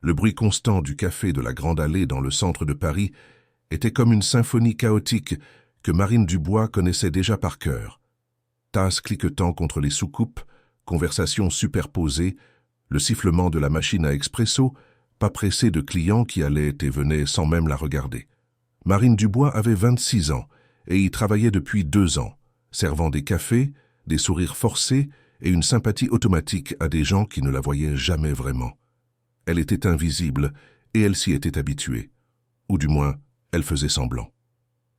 Le bruit constant du café de la Grande Allée dans le centre de Paris était comme une symphonie chaotique que Marine Dubois connaissait déjà par cœur. Tasses cliquetant contre les soucoupes, conversations superposées, le sifflement de la machine à expresso, pas pressé de clients qui allaient et venaient sans même la regarder. Marine Dubois avait 26 ans et y travaillait depuis 2 ans, servant des cafés, des sourires forcés et une sympathie automatique à des gens qui ne la voyaient jamais vraiment. Elle était invisible et elle s'y était habituée. Ou du moins, elle faisait semblant.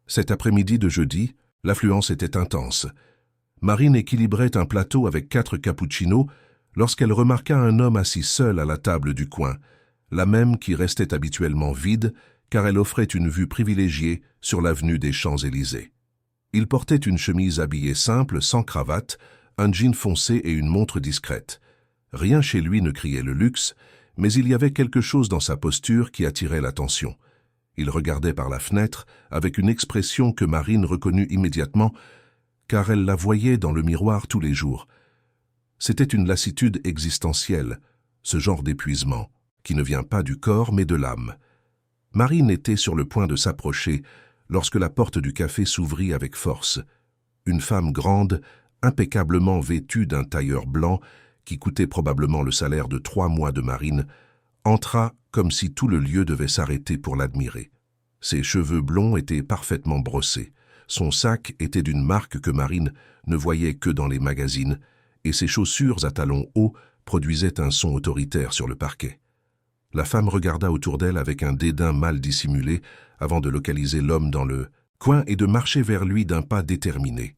Cet après-midi de jeudi, l'affluence était intense. Marine équilibrait un plateau avec 4 cappuccinos lorsqu'elle remarqua un homme assis seul à la table du coin, la même qui restait habituellement vide car elle offrait une vue privilégiée sur l'avenue des Champs-Élysées. Il portait une chemise habillée simple, sans cravate, un jean foncé et une montre discrète. Rien chez lui ne criait le luxe, mais il y avait quelque chose dans sa posture qui attirait l'attention. Il regardait par la fenêtre avec une expression que Marine reconnut immédiatement, car elle la voyait dans le miroir tous les jours. C'était une lassitude existentielle, ce genre d'épuisement, qui ne vient pas du corps mais de l'âme. Marine était sur le point de s'approcher lorsque la porte du café s'ouvrit avec force. Une femme grande, impeccablement vêtue d'un tailleur blanc, qui coûtait probablement le salaire de 3 mois de Marine, entra comme si tout le lieu devait s'arrêter pour l'admirer. Ses cheveux blonds étaient parfaitement brossés. Son sac était d'une marque que Marine ne voyait que dans les magazines, et ses chaussures à talons hauts produisaient un son autoritaire sur le parquet. La femme regarda autour d'elle avec un dédain mal dissimulé avant de localiser l'homme dans le coin et de marcher vers lui d'un pas déterminé.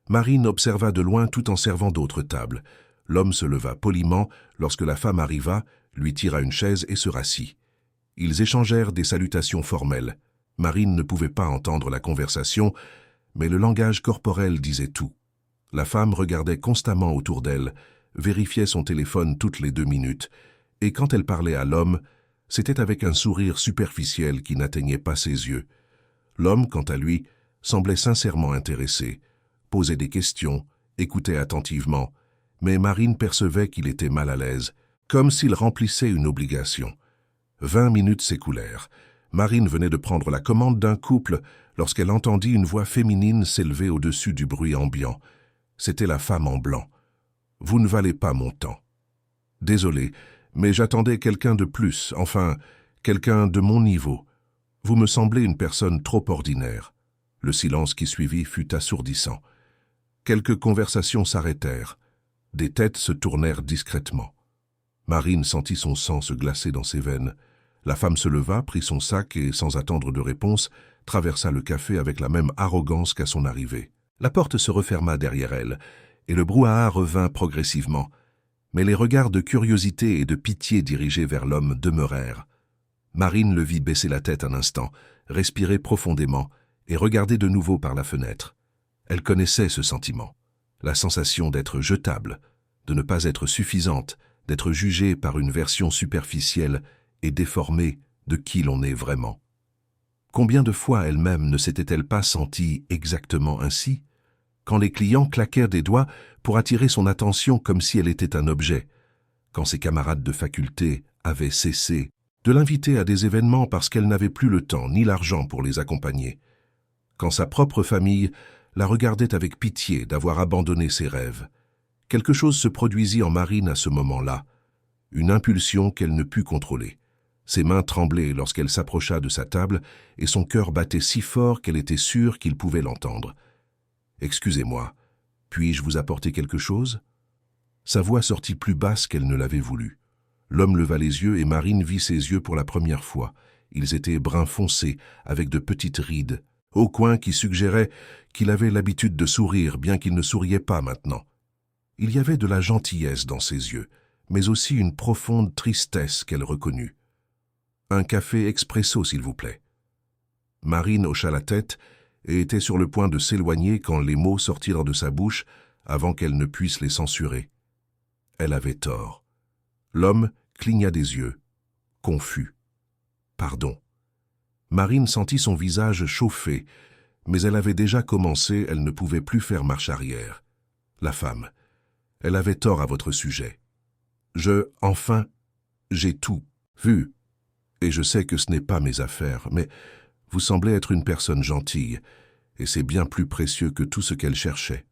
Marine observa de loin tout en servant d'autres tables. L'homme se leva poliment lorsque la femme arriva, lui tira une chaise et se rassit. Ils échangèrent des salutations formelles. Marine ne pouvait pas entendre la conversation, mais le langage corporel disait tout. La femme regardait constamment autour d'elle, vérifiait son téléphone toutes les 2 minutes, et quand elle parlait à l'homme, c'était avec un sourire superficiel qui n'atteignait pas ses yeux. L'homme, quant à lui, semblait sincèrement intéressé, posait des questions, écoutait attentivement, mais Marine percevait qu'il était mal à l'aise, comme s'il remplissait une obligation. 20 minutes s'écoulèrent. Marine venait de prendre la commande d'un couple lorsqu'elle entendit une voix féminine s'élever au-dessus du bruit ambiant. C'était la femme en blanc. « Vous ne valez pas mon temps. »« Désolé, mais j'attendais quelqu'un de plus, enfin, quelqu'un de mon niveau. Vous me semblez une personne trop ordinaire. » Le silence qui suivit fut assourdissant. Quelques conversations s'arrêtèrent. Des têtes se tournèrent discrètement. Marine sentit son sang se glacer dans ses veines. La femme se leva, prit son sac et, sans attendre de réponse, traversa le café avec la même arrogance qu'à son arrivée. La porte se referma derrière elle, et le brouhaha revint progressivement. Mais les regards de curiosité et de pitié dirigés vers l'homme demeurèrent. Marine le vit baisser la tête un instant, respirer profondément et regarder de nouveau par la fenêtre. Elle connaissait ce sentiment, la sensation d'être jetable, de ne pas être suffisante, d'être jugée par une version superficielle et déformée de qui l'on est vraiment. Combien de fois elle-même ne s'était-elle pas sentie exactement ainsi, quand les clients claquèrent des doigts pour attirer son attention comme si elle était un objet, quand ses camarades de faculté avaient cessé de l'inviter à des événements parce qu'elle n'avait plus le temps ni l'argent pour les accompagner, quand sa propre famille la regardait avec pitié d'avoir abandonné ses rêves. Quelque chose se produisit en Marine à ce moment-là, une impulsion qu'elle ne put contrôler. Ses mains tremblaient lorsqu'elle s'approcha de sa table et son cœur battait si fort qu'elle était sûre qu'il pouvait l'entendre. « Excusez-moi, puis-je vous apporter quelque chose ?» Sa voix sortit plus basse qu'elle ne l'avait voulu. L'homme leva les yeux et Marine vit ses yeux pour la première fois. Ils étaient brun foncé, avec de petites rides, au coin qui suggéraient qu'il avait l'habitude de sourire, bien qu'il ne souriait pas maintenant. Il y avait de la gentillesse dans ses yeux, mais aussi une profonde tristesse qu'elle reconnut. « Un café expresso, s'il vous plaît. » Marine hocha la tête et était sur le point de s'éloigner quand les mots sortirent de sa bouche avant qu'elle ne puisse les censurer. Elle avait tort. L'homme cligna des yeux, confus. « Pardon. » Marine sentit son visage chauffer, mais elle avait déjà commencé, elle ne pouvait plus faire marche arrière. La femme. « Elle avait tort à votre sujet. Enfin, j'ai tout. » Vu, et je sais que ce n'est pas mes affaires, mais vous semblez être une personne gentille, et c'est bien plus précieux que tout ce qu'elle cherchait. »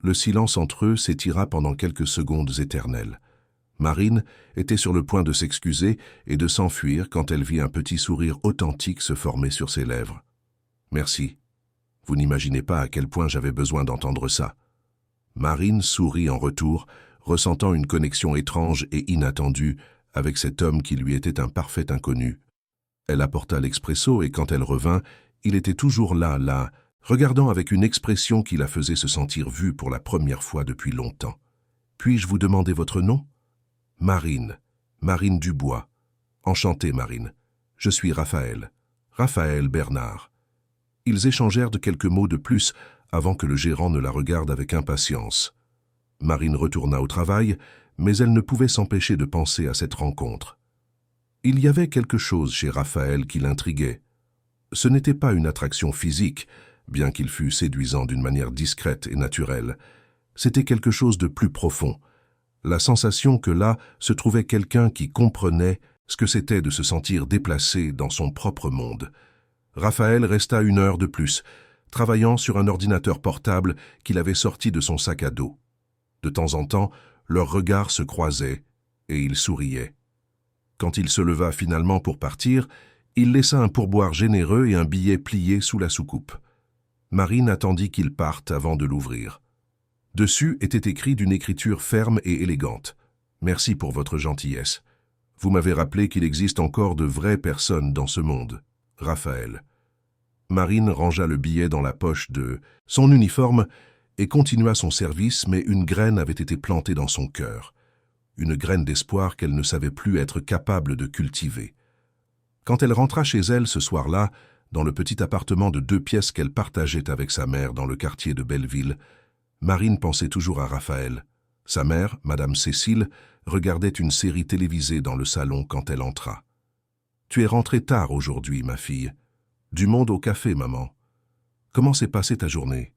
Le silence entre eux s'étira pendant quelques secondes éternelles. Marine était sur le point de s'excuser et de s'enfuir quand elle vit un petit sourire authentique se former sur ses lèvres. « Merci. Vous n'imaginez pas à quel point j'avais besoin d'entendre ça. » Marine sourit en retour, ressentant une connexion étrange et inattendue avec cet homme qui lui était un parfait inconnu. Elle apporta l'expresso et quand elle revint, il était toujours là, regardant avec une expression qui la faisait se sentir vue pour la première fois depuis longtemps. « Puis-je vous demander votre nom ?»« Marine. Marine Dubois. Enchanté, Marine. Je suis Raphaël. Raphaël Bernard. » Ils échangèrent de quelques mots de plus avant que le gérant ne la regarde avec impatience. Marine retourna au travail, mais elle ne pouvait s'empêcher de penser à cette rencontre. Il y avait quelque chose chez Raphaël qui l'intriguait. Ce n'était pas une attraction physique, bien qu'il fût séduisant d'une manière discrète et naturelle. C'était quelque chose de plus profond. La sensation que là se trouvait quelqu'un qui comprenait ce que c'était de se sentir déplacé dans son propre monde. Raphaël resta 1 heure de plus, travaillant sur un ordinateur portable qu'il avait sorti de son sac à dos. De temps en temps, leurs regards se croisaient et il souriait. Quand il se leva finalement pour partir, il laissa un pourboire généreux et un billet plié sous la soucoupe. Marine attendit qu'il parte avant de l'ouvrir. Dessus était écrit d'une écriture ferme et élégante. « Merci pour votre gentillesse. Vous m'avez rappelé qu'il existe encore de vraies personnes dans ce monde. Raphaël. » Marine rangea le billet dans la poche de son uniforme et continua son service, mais une graine avait été plantée dans son cœur. Une graine d'espoir qu'elle ne savait plus être capable de cultiver. Quand elle rentra chez elle ce soir-là, dans le petit appartement de 2 pièces qu'elle partageait avec sa mère dans le quartier de Belleville, Marine pensait toujours à Raphaël. Sa mère, Madame Cécile, regardait une série télévisée dans le salon quand elle entra. « Tu es rentrée tard aujourd'hui, ma fille. Du monde au café, maman. Comment s'est passée ta journée ?»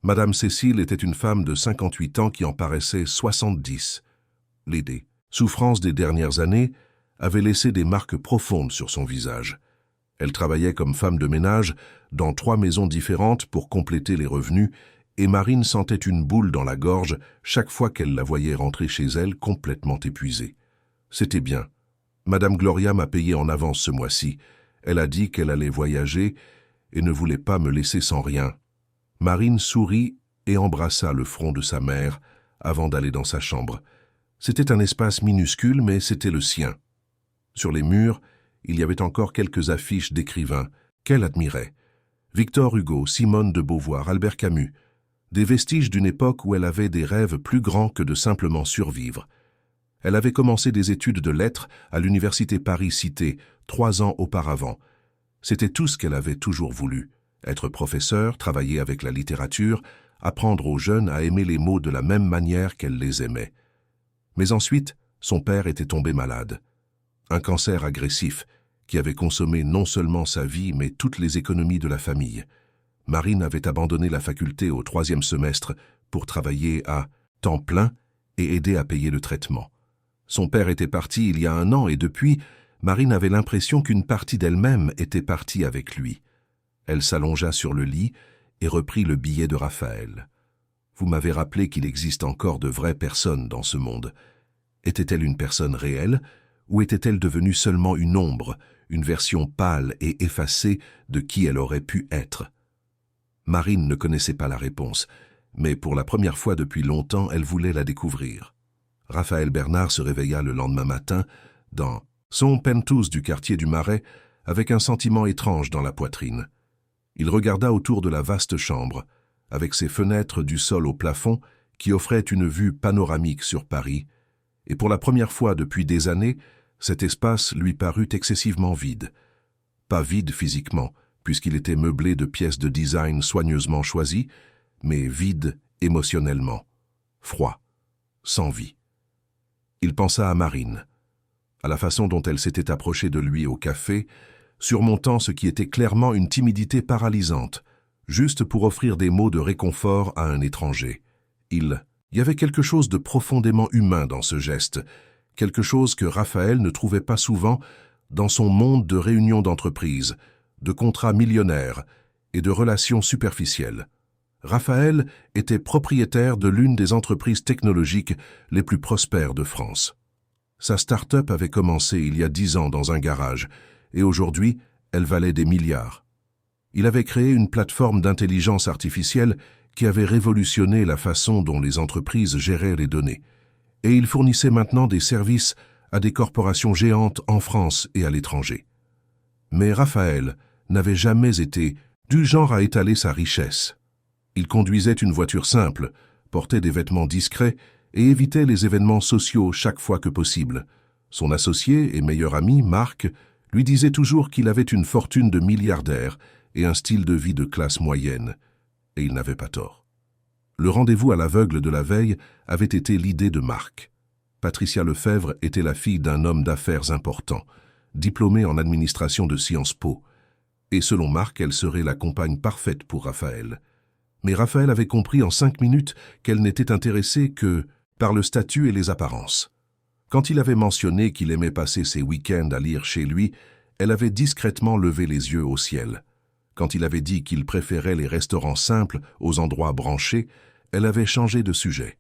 Madame Cécile était une femme de 58 ans qui en paraissait 70. Les souffrances des dernières années avaient laissé des marques profondes sur son visage. Elle travaillait comme femme de ménage dans 3 maisons différentes pour compléter les revenus et Marine sentait une boule dans la gorge chaque fois qu'elle la voyait rentrer chez elle complètement épuisée. C'était bien. Madame Gloria m'a payé en avance ce mois-ci. Elle a dit qu'elle allait voyager et ne voulait pas me laisser sans rien. Marine sourit et embrassa le front de sa mère avant d'aller dans sa chambre. C'était un espace minuscule, mais c'était le sien. Sur les murs, il y avait encore quelques affiches d'écrivains qu'elle admirait. Victor Hugo, Simone de Beauvoir, Albert Camus. Des vestiges d'une époque où elle avait des rêves plus grands que de simplement survivre. Elle avait commencé des études de lettres à l'université Paris-Cité 3 ans auparavant. C'était tout ce qu'elle avait toujours voulu. Être professeur, travailler avec la littérature, apprendre aux jeunes à aimer les mots de la même manière qu'elle les aimait. Mais ensuite, son père était tombé malade. Un cancer agressif qui avait consommé non seulement sa vie, mais toutes les économies de la famille. Marine avait abandonné la faculté au 3e semestre pour travailler à temps plein et aider à payer le traitement. Son père était parti il y a 1 an et depuis, Marine avait l'impression qu'une partie d'elle-même était partie avec lui. Elle s'allongea sur le lit et reprit le billet de Raphaël. « Vous m'avez rappelé qu'il existe encore de vraies personnes dans ce monde. Était-elle une personne réelle ou était-elle devenue seulement une ombre, une version pâle et effacée de qui elle aurait pu être ?» Marine ne connaissait pas la réponse, mais pour la première fois depuis longtemps, elle voulait la découvrir. Raphaël Bernard se réveilla le lendemain matin dans son penthouse du quartier du Marais avec un sentiment étrange dans la poitrine. Il regarda autour de la vaste chambre, avec ses fenêtres du sol au plafond qui offraient une vue panoramique sur Paris, et pour la première fois depuis des années, cet espace lui parut excessivement vide. Pas vide physiquement, puisqu'il était meublé de pièces de design soigneusement choisies, mais vide émotionnellement, froid, sans vie. Il pensa à Marine, à la façon dont elle s'était approchée de lui au café, surmontant ce qui était clairement une timidité paralysante, juste pour offrir des mots de réconfort à un étranger. Il y avait quelque chose de profondément humain dans ce geste, quelque chose que Raphaël ne trouvait pas souvent dans son monde de réunions d'entreprise, de contrats millionnaires et de relations superficielles. Raphaël était propriétaire de l'une des entreprises technologiques les plus prospères de France. Sa start-up avait commencé il y a 10 ans dans un garage, et aujourd'hui, elle valait des milliards. Il avait créé une plateforme d'intelligence artificielle qui avait révolutionné la façon dont les entreprises géraient les données, et il fournissait maintenant des services à des corporations géantes en France et à l'étranger. Mais Raphaël n'avait jamais été du genre à étaler sa richesse. Il conduisait une voiture simple, portait des vêtements discrets et évitait les événements sociaux chaque fois que possible. Son associé et meilleur ami, Marc, lui disait toujours qu'il avait une fortune de milliardaire et un style de vie de classe moyenne. Et il n'avait pas tort. Le rendez-vous à l'aveugle de la veille avait été l'idée de Marc. Patricia Lefebvre était la fille d'un homme d'affaires important, diplômé en administration de Sciences Po, et selon Marc, elle serait la compagne parfaite pour Raphaël. Mais Raphaël avait compris en 5 minutes qu'elle n'était intéressée que par le statut et les apparences. Quand il avait mentionné qu'il aimait passer ses week-ends à lire chez lui, elle avait discrètement levé les yeux au ciel. Quand il avait dit qu'il préférait les restaurants simples aux endroits branchés, elle avait changé de sujet.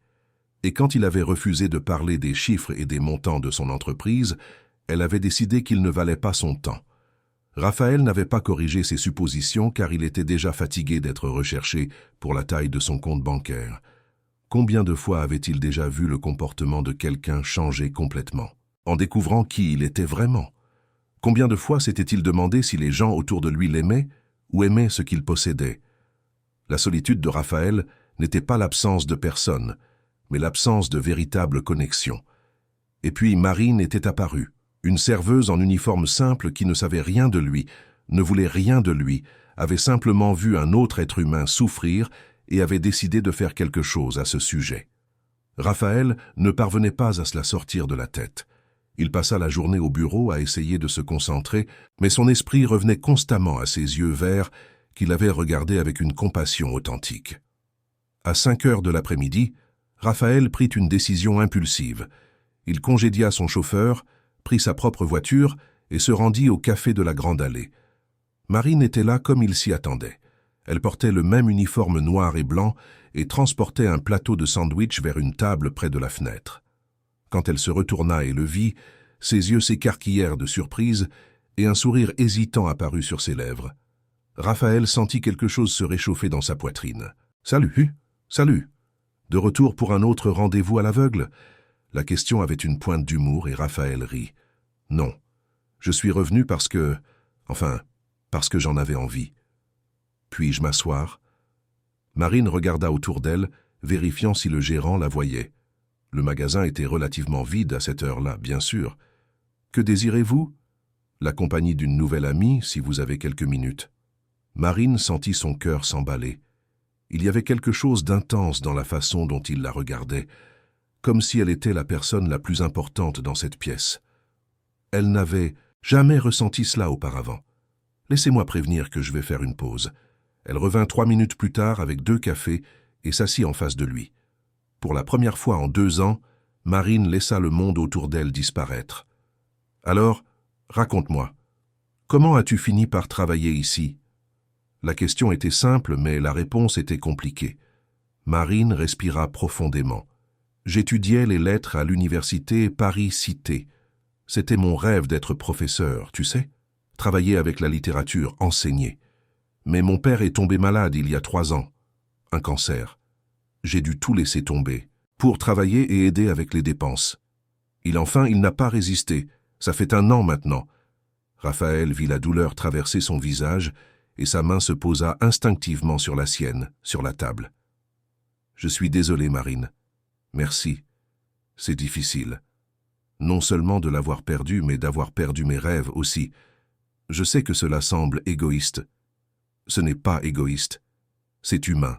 Et quand il avait refusé de parler des chiffres et des montants de son entreprise, elle avait décidé qu'il ne valait pas son temps. Raphaël n'avait pas corrigé ses suppositions car il était déjà fatigué d'être recherché pour la taille de son compte bancaire. Combien de fois avait-il déjà vu le comportement de quelqu'un changer complètement, en découvrant qui il était vraiment? Combien de fois s'était-il demandé si les gens autour de lui l'aimaient ou aimaient ce qu'il possédait? La solitude de Raphaël n'était pas l'absence de personne, mais l'absence de véritable connexion. Et puis Marine était apparue. Une serveuse en uniforme simple qui ne savait rien de lui, ne voulait rien de lui, avait simplement vu un autre être humain souffrir et avait décidé de faire quelque chose à ce sujet. Raphaël ne parvenait pas à se la sortir de la tête. Il passa la journée au bureau à essayer de se concentrer, mais son esprit revenait constamment à ses yeux verts qu'il avait regardés avec une compassion authentique. À 5 heures de l'après-midi, Raphaël prit une décision impulsive. Il congédia son chauffeur, prit sa propre voiture et se rendit au café de la Grande Allée. Marine était là comme il s'y attendait. Elle portait le même uniforme noir et blanc et transportait un plateau de sandwich vers une table près de la fenêtre. Quand elle se retourna et le vit, ses yeux s'écarquillèrent de surprise et un sourire hésitant apparut sur ses lèvres. Raphaël sentit quelque chose se réchauffer dans sa poitrine. « Salut, salut !» De retour pour un autre rendez-vous à l'aveugle? La question avait une pointe d'humour et Raphaël rit. « Non, je suis revenu parce que j'en avais envie. » Puis-je m'asseoir? Marine regarda autour d'elle, vérifiant si le gérant la voyait. Le magasin était relativement vide à cette heure-là, bien sûr. « Que désirez-vous » ? La compagnie d'une nouvelle amie, si vous avez quelques minutes. Marine sentit son cœur s'emballer. Il y avait quelque chose d'intense dans la façon dont il la regardait, comme si elle était la personne la plus importante dans cette pièce. Elle n'avait jamais ressenti cela auparavant. « Laissez-moi prévenir que je vais faire une pause. » Elle revint 3 minutes plus tard avec 2 cafés et s'assit en face de lui. Pour la première fois en 2 ans, Marine laissa le monde autour d'elle disparaître. « Alors, raconte-moi, comment as-tu fini par travailler ici ?» La question était simple, mais la réponse était compliquée. Marine respira profondément. « J'étudiais les lettres à l'université Paris-Cité. C'était mon rêve d'être professeur, tu sais, travailler avec la littérature, enseigner. Mais mon père est tombé malade il y a 3 ans. Un cancer. J'ai dû tout laisser tomber pour travailler et aider avec les dépenses. Il n'a pas résisté. Ça fait 1 an maintenant. » Raphaël vit la douleur traverser son visage et sa main se posa instinctivement sur la sienne, sur la table. « Je suis désolé, Marine. Merci. C'est difficile. Non seulement de l'avoir perdu, mais d'avoir perdu mes rêves aussi. Je sais que cela semble égoïste. Ce n'est pas égoïste. C'est humain. »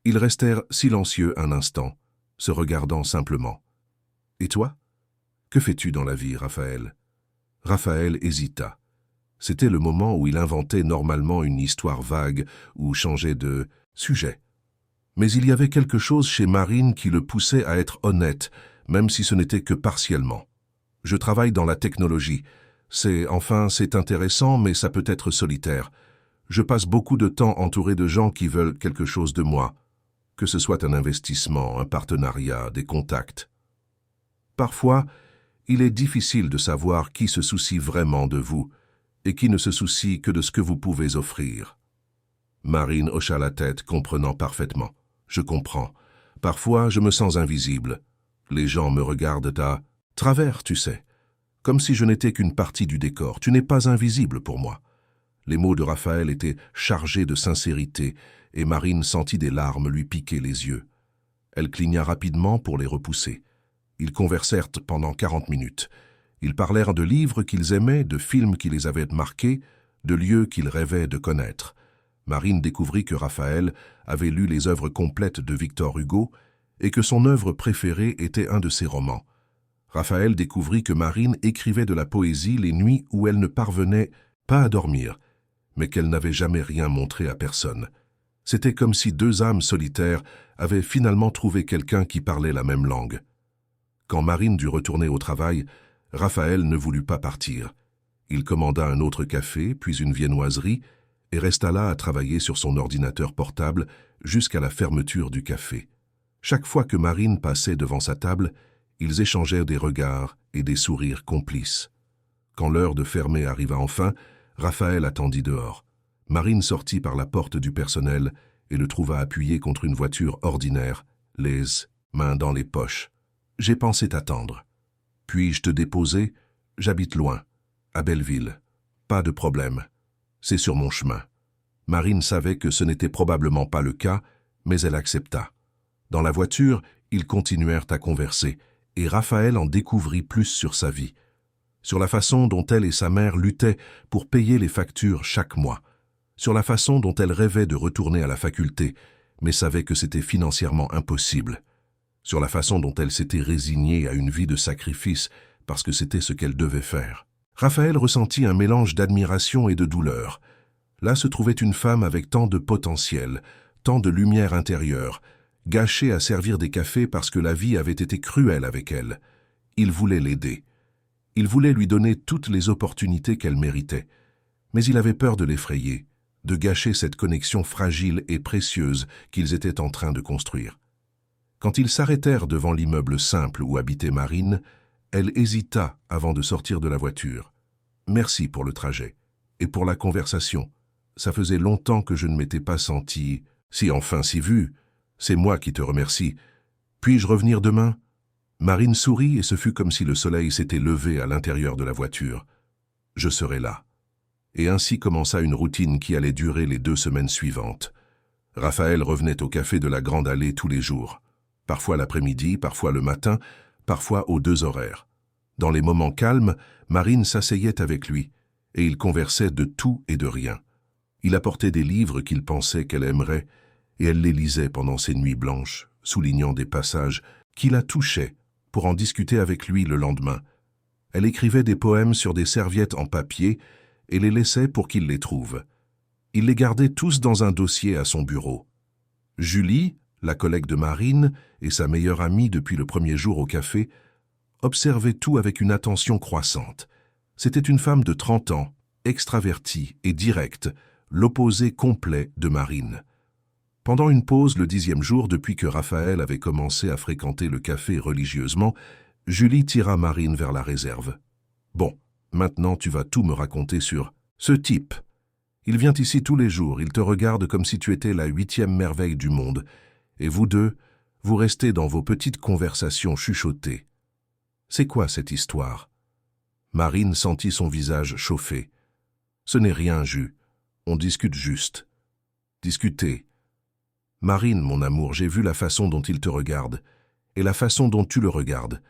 Ils restèrent silencieux un instant, se regardant simplement. « Et toi? Que fais-tu dans la vie, Raphaël ?» Raphaël hésita. C'était le moment où il inventait normalement une histoire vague ou changeait de sujet. Mais il y avait quelque chose chez Marine qui le poussait à être honnête, même si ce n'était que partiellement. Je travaille dans la technologie. C'est intéressant, mais ça peut être solitaire. Je passe beaucoup de temps entouré de gens qui veulent quelque chose de moi, que ce soit un investissement, un partenariat, des contacts. Parfois, il est difficile de savoir qui se soucie vraiment de vous et qui ne se soucie que de ce que vous pouvez offrir. Marine hocha la tête, comprenant parfaitement. Je comprends. Parfois, je me sens invisible. Les gens me regardent à travers, tu sais. Comme si je n'étais qu'une partie du décor. Tu n'es pas invisible pour moi. Les mots de Raphaël étaient chargés de sincérité, et Marine sentit des larmes lui piquer les yeux. Elle cligna rapidement pour les repousser. Ils conversèrent pendant 40 minutes. Ils parlèrent de livres qu'ils aimaient, de films qui les avaient marqués, de lieux qu'ils rêvaient de connaître. Marine découvrit que Raphaël avait lu les œuvres complètes de Victor Hugo et que son œuvre préférée était un de ses romans. Raphaël découvrit que Marine écrivait de la poésie les nuits où elle ne parvenait pas à dormir, mais qu'elle n'avait jamais rien montré à personne. C'était comme si deux âmes solitaires avaient finalement trouvé quelqu'un qui parlait la même langue. Quand Marine dut retourner au travail, Raphaël ne voulut pas partir. Il commanda un autre café, puis une viennoiserie, et resta là à travailler sur son ordinateur portable jusqu'à la fermeture du café. Chaque fois que Marine passait devant sa table, ils échangèrent des regards et des sourires complices. Quand l'heure de fermer arriva enfin, Raphaël attendit dehors. Marine sortit par la porte du personnel et le trouva appuyé contre une voiture ordinaire, les mains dans les poches. « J'ai pensé t'attendre. Puis-je te déposer? J'habite loin, à Belleville. Pas de problème. C'est sur mon chemin. » Marine savait que ce n'était probablement pas le cas, mais elle accepta. Dans la voiture, ils continuèrent à converser, et Raphaël en découvrit plus sur sa vie, sur la façon dont elle et sa mère luttaient pour payer les factures chaque mois, sur la façon dont elle rêvait de retourner à la faculté, mais savait que c'était financièrement impossible, sur la façon dont elle s'était résignée à une vie de sacrifice parce que c'était ce qu'elle devait faire. Raphaël ressentit un mélange d'admiration et de douleur. Là se trouvait une femme avec tant de potentiel, tant de lumière intérieure, gâchée à servir des cafés parce que la vie avait été cruelle avec elle. Il voulait l'aider. Il voulait lui donner toutes les opportunités qu'elle méritait. Mais il avait peur de l'effrayer, de gâcher cette connexion fragile et précieuse qu'ils étaient en train de construire. Quand ils s'arrêtèrent devant l'immeuble simple où habitait Marine, elle hésita avant de sortir de la voiture. « Merci pour le trajet et pour la conversation. Ça faisait longtemps que je ne m'étais pas senti si vu. C'est moi qui te remercie. Puis-je revenir demain ?» Marine sourit et ce fut comme si le soleil s'était levé à l'intérieur de la voiture. « Je serai là. » Et ainsi commença une routine qui allait durer les 2 semaines suivantes. Raphaël revenait au café de la Grande Allée tous les jours. Parfois l'après-midi, parfois le matin, parfois aux 2 horaires. Dans les moments calmes, Marine s'asseyait avec lui, et ils conversaient de tout et de rien. Il apportait des livres qu'il pensait qu'elle aimerait, et elle les lisait pendant ses nuits blanches, soulignant des passages qui la touchaient pour en discuter avec lui le lendemain. Elle écrivait des poèmes sur des serviettes en papier et les laissait pour qu'il les trouve. Il les gardait tous dans un dossier à son bureau. Julie, la collègue de Marine et sa meilleure amie depuis le premier jour au café, observait tout avec une attention croissante. C'était une femme de 30 ans, extravertie et directe, l'opposé complet de Marine. Pendant une pause le 10e jour depuis que Raphaël avait commencé à fréquenter le café religieusement, Julie tira Marine vers la réserve. « Bon, maintenant tu vas tout me raconter sur ce type. Il vient ici tous les jours, il te regarde comme si tu étais la 8e merveille du monde, et vous deux, vous restez dans vos petites conversations chuchotées. C'est quoi cette histoire ?» Marine sentit son visage chauffer. « Ce n'est rien, Jus. On discute juste. » « Discuter. »« Marine, mon amour, j'ai vu la façon dont il te regarde, et la façon dont tu le regardes.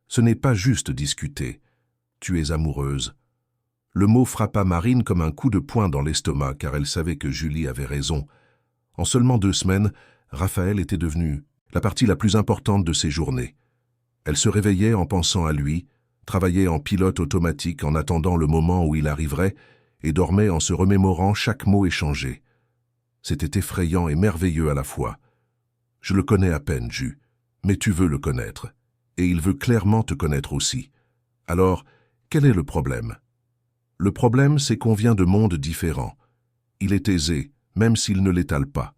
Ce n'est pas juste discuter. Tu es amoureuse. » Le mot frappa Marine comme un coup de poing dans l'estomac, car elle savait que Julie avait raison. En seulement 2 semaines, Raphaël était devenu la partie la plus importante de ses journées. Elle se réveillait en pensant à lui, travaillait en pilote automatique en attendant le moment où il arriverait, et dormait en se remémorant chaque mot échangé. C'était effrayant et merveilleux à la fois. « Je le connais à peine, Jus, mais tu veux le connaître. et il veut clairement te connaître aussi. Alors, quel est le problème? Le problème, c'est qu'on vient de mondes différents. Il est aisé, même s'il ne l'étale pas.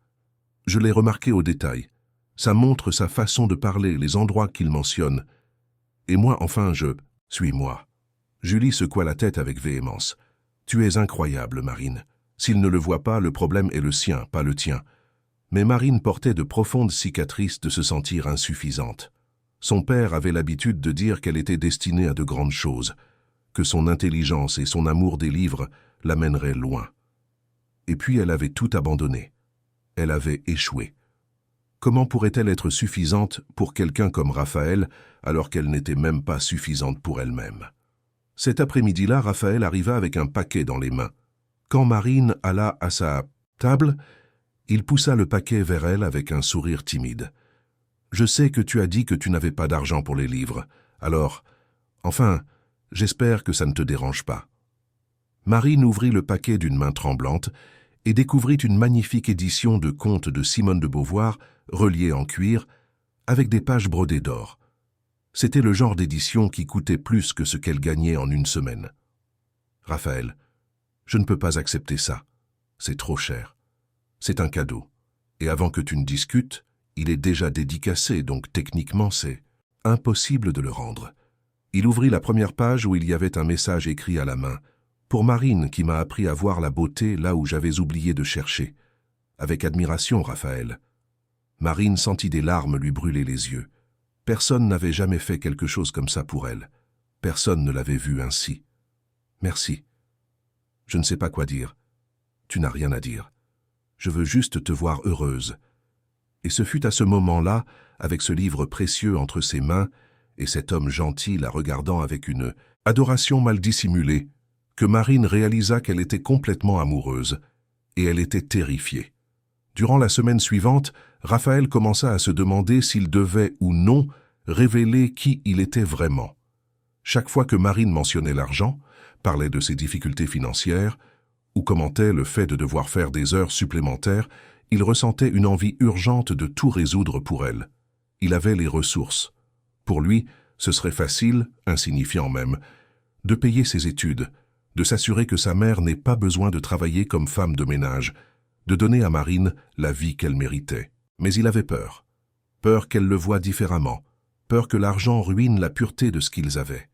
Je l'ai remarqué au détail. Ça montre sa façon de parler, les endroits qu'il mentionne. Et moi, enfin, Suis-moi. Julie secoua la tête avec véhémence. Tu es incroyable, Marine. S'il ne le voit pas, le problème est le sien, pas le tien. Mais Marine portait de profondes cicatrices de se sentir insuffisante. Son père avait l'habitude de dire qu'elle était destinée à de grandes choses, que son intelligence et son amour des livres l'amèneraient loin. Et puis elle avait tout abandonné. Elle avait échoué. Comment pourrait-elle être suffisante pour quelqu'un comme Raphaël alors qu'elle n'était même pas suffisante pour elle-même? Cet après-midi-là, Raphaël arriva avec un paquet dans les mains. Quand Marine alla à sa table, il poussa le paquet vers elle avec un sourire timide. « Je sais que tu as dit que tu n'avais pas d'argent pour les livres. Alors, enfin, j'espère que ça ne te dérange pas. » Marine ouvrit le paquet d'une main tremblante et découvrit une magnifique édition de contes de Simone de Beauvoir, reliée en cuir, avec des pages brodées d'or. C'était le genre d'édition qui coûtait plus que ce qu'elle gagnait en une semaine. « Raphaël, je ne peux pas accepter ça. C'est trop cher. C'est un cadeau. Et avant que tu ne discutes, il est déjà dédicacé, donc techniquement c'est impossible de le rendre. » Il ouvrit la première page où il y avait un message écrit à la main. « Pour Marine qui m'a appris à voir la beauté là où j'avais oublié de chercher. Avec admiration, Raphaël. » Marine sentit des larmes lui brûler les yeux. Personne n'avait jamais fait quelque chose comme ça pour elle. Personne ne l'avait vue ainsi. « Merci. Je ne sais pas quoi dire. Tu n'as rien à dire. Je veux juste te voir heureuse. » Et ce fut à ce moment-là, avec ce livre précieux entre ses mains, et cet homme gentil la regardant avec une adoration mal dissimulée, que Marine réalisa qu'elle était complètement amoureuse, et elle était terrifiée. Durant la semaine suivante, Raphaël commença à se demander s'il devait ou non révéler qui il était vraiment. Chaque fois que Marine mentionnait l'argent, parlait de ses difficultés financières, ou commentait le fait de devoir faire des heures supplémentaires, il ressentait une envie urgente de tout résoudre pour elle. Il avait les ressources. Pour lui, ce serait facile, insignifiant même, de payer ses études, de s'assurer que sa mère n'ait pas besoin de travailler comme femme de ménage, de donner à Marine la vie qu'elle méritait. Mais il avait peur. Peur qu'elle le voie différemment. Peur que l'argent ruine la pureté de ce qu'ils avaient.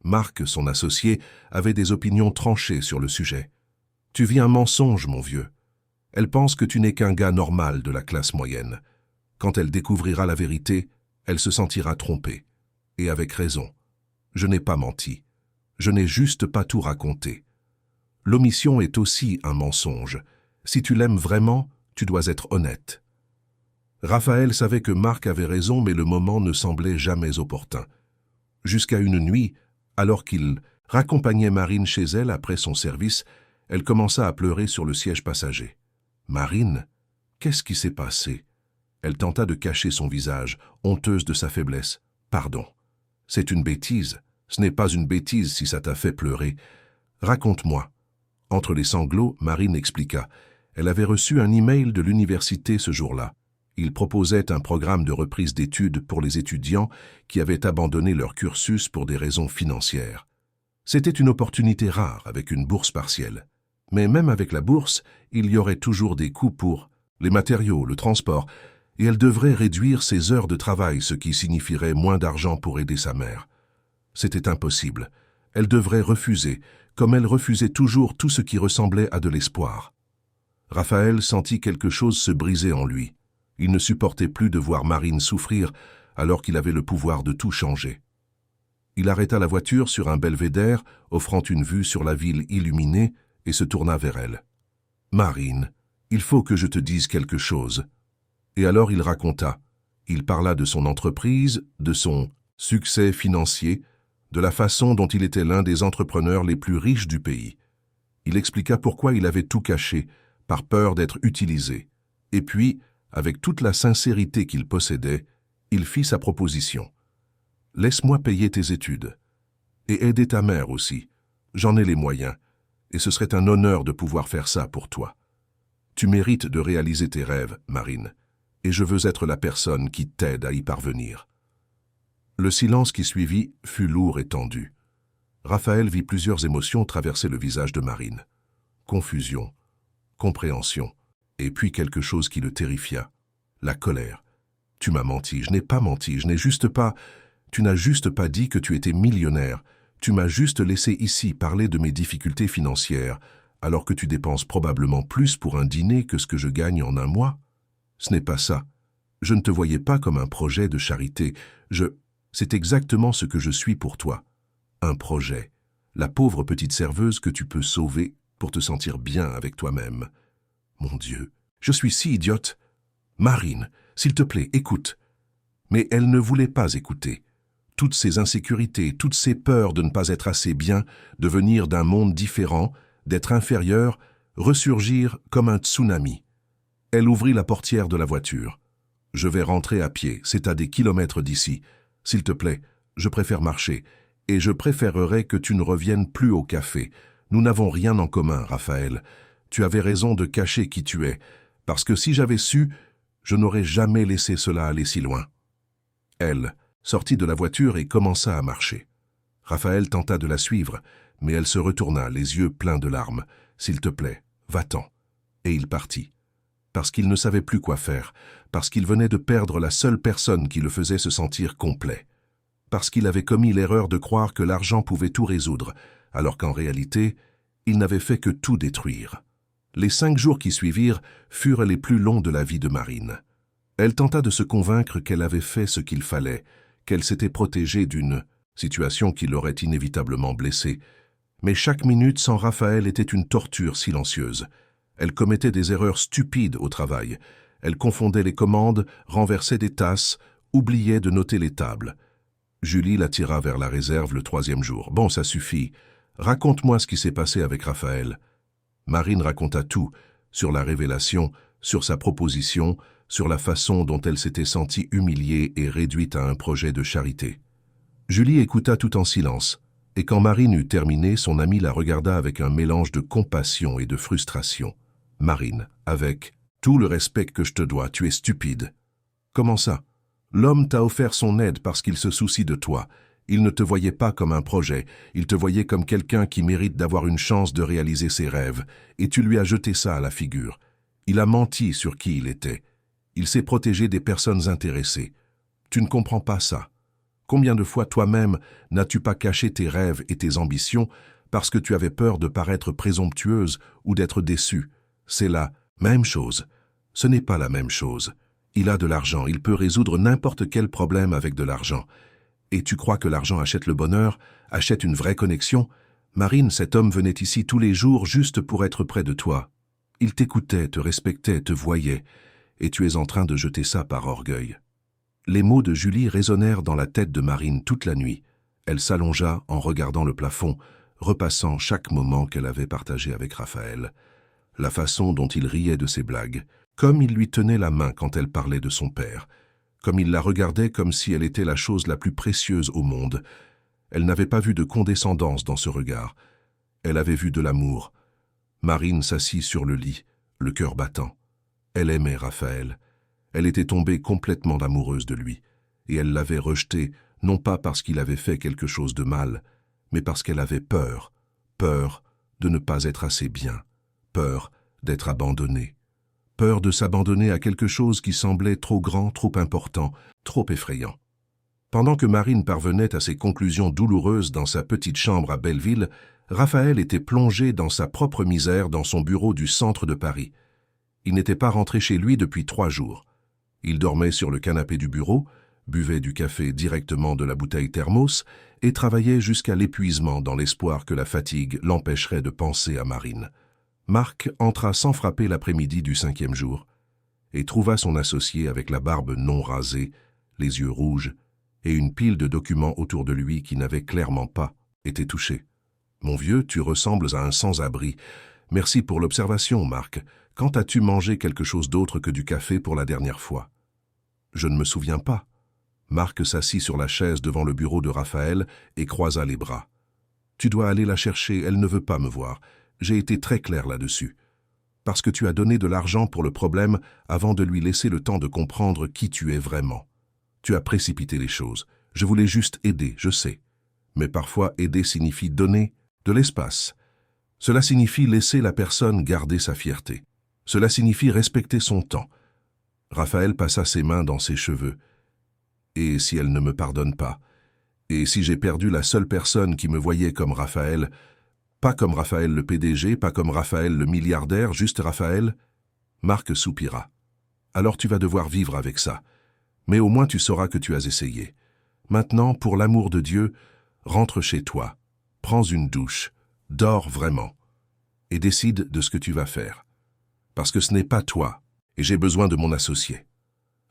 Marc, son associé, avait des opinions tranchées sur le sujet. « Tu vis un mensonge, mon vieux. Elle pense que tu n'es qu'un gars normal de la classe moyenne. Quand elle découvrira la vérité, elle se sentira trompée. Et avec raison. Je n'ai pas menti. Je n'ai juste pas tout raconté. L'omission est aussi un mensonge. Si tu l'aimes vraiment, tu dois être honnête. » Raphaël savait que Marc avait raison, mais le moment ne semblait jamais opportun. Jusqu'à une nuit, alors qu'il raccompagnait Marine chez elle après son service, elle commença à pleurer sur le siège passager. « Marine, qu'est-ce qui s'est passé ?» Elle tenta de cacher son visage, honteuse de sa faiblesse. « Pardon. C'est une bêtise. Ce n'est pas une bêtise si ça t'a fait pleurer. Raconte-moi. » Entre les sanglots, Marine expliqua. Elle avait reçu un email de l'université ce jour-là. Il proposait un programme de reprise d'études pour les étudiants qui avaient abandonné leur cursus pour des raisons financières. C'était une opportunité rare avec une bourse partielle. Mais même avec la bourse, il y aurait toujours des coûts pour les matériaux, le transport, et elle devrait réduire ses heures de travail, ce qui signifierait moins d'argent pour aider sa mère. C'était impossible. Elle devrait refuser, comme elle refusait toujours tout ce qui ressemblait à de l'espoir. Raphaël sentit quelque chose se briser en lui. Il ne supportait plus de voir Marine souffrir alors qu'il avait le pouvoir de tout changer. Il arrêta la voiture sur un belvédère, offrant une vue sur la ville illuminée, et se tourna vers elle. « Marine, il faut que je te dise quelque chose. » Et alors il raconta. Il parla de son entreprise, de son succès financier, de la façon dont il était l'un des entrepreneurs les plus riches du pays. Il expliqua pourquoi il avait tout caché, par peur d'être utilisé. Et puis, avec toute la sincérité qu'il possédait, il fit sa proposition. « Laisse-moi payer tes études. Et aider ta mère aussi. J'en ai les moyens. Et ce serait un honneur de pouvoir faire ça pour toi. Tu mérites de réaliser tes rêves, Marine. Et je veux être la personne qui t'aide à y parvenir. » Le silence qui suivit fut lourd et tendu. Raphaël vit plusieurs émotions traverser le visage de Marine. Confusion, compréhension, et puis quelque chose qui le terrifia. La colère. « Tu m'as menti, je n'ai pas menti, je n'ai juste pas... Tu n'as juste pas dit que tu étais millionnaire. Tu m'as juste laissé ici parler de mes difficultés financières, alors que tu dépenses probablement plus pour un dîner que ce que je gagne en un mois. Ce n'est pas ça. Je ne te voyais pas comme un projet de charité. C'est exactement ce que je suis pour toi. Un projet. La pauvre petite serveuse que tu peux sauver pour te sentir bien avec toi-même. Mon Dieu, je suis si idiote. Marine, s'il te plaît, écoute. » Mais elle ne voulait pas écouter. Toutes ces insécurités, toutes ces peurs de ne pas être assez bien, de venir d'un monde différent, d'être inférieure, ressurgir comme un tsunami. Elle ouvrit la portière de la voiture. « Je vais rentrer à pied, c'est à des kilomètres d'ici. S'il te plaît, je préfère marcher, et je préférerais que tu ne reviennes plus au café. Nous n'avons rien en commun, Raphaël. Tu avais raison de cacher qui tu es, parce que si j'avais su, je n'aurais jamais laissé cela aller si loin. » Elle sortit de la voiture et commença à marcher. Raphaël tenta de la suivre, mais elle se retourna, les yeux pleins de larmes. « S'il te plaît, va-t'en. » Et il partit. Parce qu'il ne savait plus quoi faire, parce qu'il venait de perdre la seule personne qui le faisait se sentir complet. Parce qu'il avait commis l'erreur de croire que l'argent pouvait tout résoudre, alors qu'en réalité, il n'avait fait que tout détruire. Les 5 jours qui suivirent furent les plus longs de la vie de Marine. Elle tenta de se convaincre qu'elle avait fait ce qu'il fallait, qu'elle s'était protégée d'une situation qui l'aurait inévitablement blessée. Mais chaque minute sans Raphaël était une torture silencieuse. Elle commettait des erreurs stupides au travail. Elle confondait les commandes, renversait des tasses, oubliait de noter les tables. Julie l'attira vers la réserve le 3e jour. « Bon, ça suffit. Raconte-moi ce qui s'est passé avec Raphaël. » Marine raconta tout, sur la révélation, sur sa proposition, sur la façon dont elle s'était sentie humiliée et réduite à un projet de charité. Julie écouta tout en silence, et quand Marine eut terminé, son amie la regarda avec un mélange de compassion et de frustration. Marine, avec « Tout le respect que je te dois, tu es stupide. » « Comment ça? L'homme t'a offert son aide parce qu'il se soucie de toi. Il ne te voyait pas comme un projet, il te voyait comme quelqu'un qui mérite d'avoir une chance de réaliser ses rêves, et tu lui as jeté ça à la figure. Il a menti sur qui il était. Il s'est protégé des personnes intéressées. Tu ne comprends pas ça. Combien de fois toi-même n'as-tu pas caché tes rêves et tes ambitions parce que tu avais peur de paraître présomptueuse ou d'être déçue? C'est la même chose. Ce n'est pas la même chose. Il a de l'argent, il peut résoudre n'importe quel problème avec de l'argent. Et tu crois que l'argent achète le bonheur, achète une vraie connexion? Marine, cet homme venait ici tous les jours juste pour être près de toi. Il t'écoutait, te respectait, te voyait, et tu es en train de jeter ça par orgueil. Les mots de Julie résonnèrent dans la tête de Marine toute la nuit. Elle s'allongea en regardant le plafond, repassant chaque moment qu'elle avait partagé avec Raphaël. La façon dont il riait de ses blagues, comme il lui tenait la main quand elle parlait de son père, comme il la regardait comme si elle était la chose la plus précieuse au monde. Elle n'avait pas vu de condescendance dans ce regard. Elle avait vu de l'amour. Marine s'assit sur le lit, le cœur battant. Elle aimait Raphaël. Elle était tombée complètement amoureuse de lui, et elle l'avait rejeté, non pas parce qu'il avait fait quelque chose de mal, mais parce qu'elle avait peur, peur de ne pas être assez bien, peur d'être abandonnée, peur de s'abandonner à quelque chose qui semblait trop grand, trop important, trop effrayant. Pendant que Marine parvenait à ses conclusions douloureuses dans sa petite chambre à Belleville, Raphaël était plongé dans sa propre misère dans son bureau du centre de Paris. Il n'était pas rentré chez lui depuis 3 jours. Il dormait sur le canapé du bureau, buvait du café directement de la bouteille thermos et travaillait jusqu'à l'épuisement dans l'espoir que la fatigue l'empêcherait de penser à Marine. Marc entra sans frapper l'après-midi du 5e jour et trouva son associé avec la barbe non rasée, les yeux rouges et une pile de documents autour de lui qui n'avaient clairement pas été touchés. « Mon vieux, tu ressembles à un sans-abri. Merci pour l'observation, Marc. Quand as-tu mangé quelque chose d'autre que du café pour la dernière fois? » « Je ne me souviens pas. » Marc s'assit sur la chaise devant le bureau de Raphaël et croisa les bras. « Tu dois aller la chercher, elle ne veut pas me voir. J'ai été très clair là-dessus. Parce que tu as donné de l'argent pour le problème avant de lui laisser le temps de comprendre qui tu es vraiment. Tu as précipité les choses. Je voulais juste aider, je sais. Mais parfois, aider signifie donner de l'espace. Cela signifie laisser la personne garder sa fierté. Cela signifie respecter son temps. Raphaël passa ses mains dans ses cheveux. Et si elle ne me pardonne pas? Et si j'ai perdu la seule personne qui me voyait comme Raphaël, pas comme Raphaël le PDG, pas comme Raphaël le milliardaire, juste Raphaël? Marc soupira. Alors tu vas devoir vivre avec ça. Mais au moins tu sauras que tu as essayé. Maintenant, pour l'amour de Dieu, rentre chez toi, prends une douche, dors vraiment, et décide de ce que tu vas faire. Parce que ce n'est pas toi, et j'ai besoin de mon associé.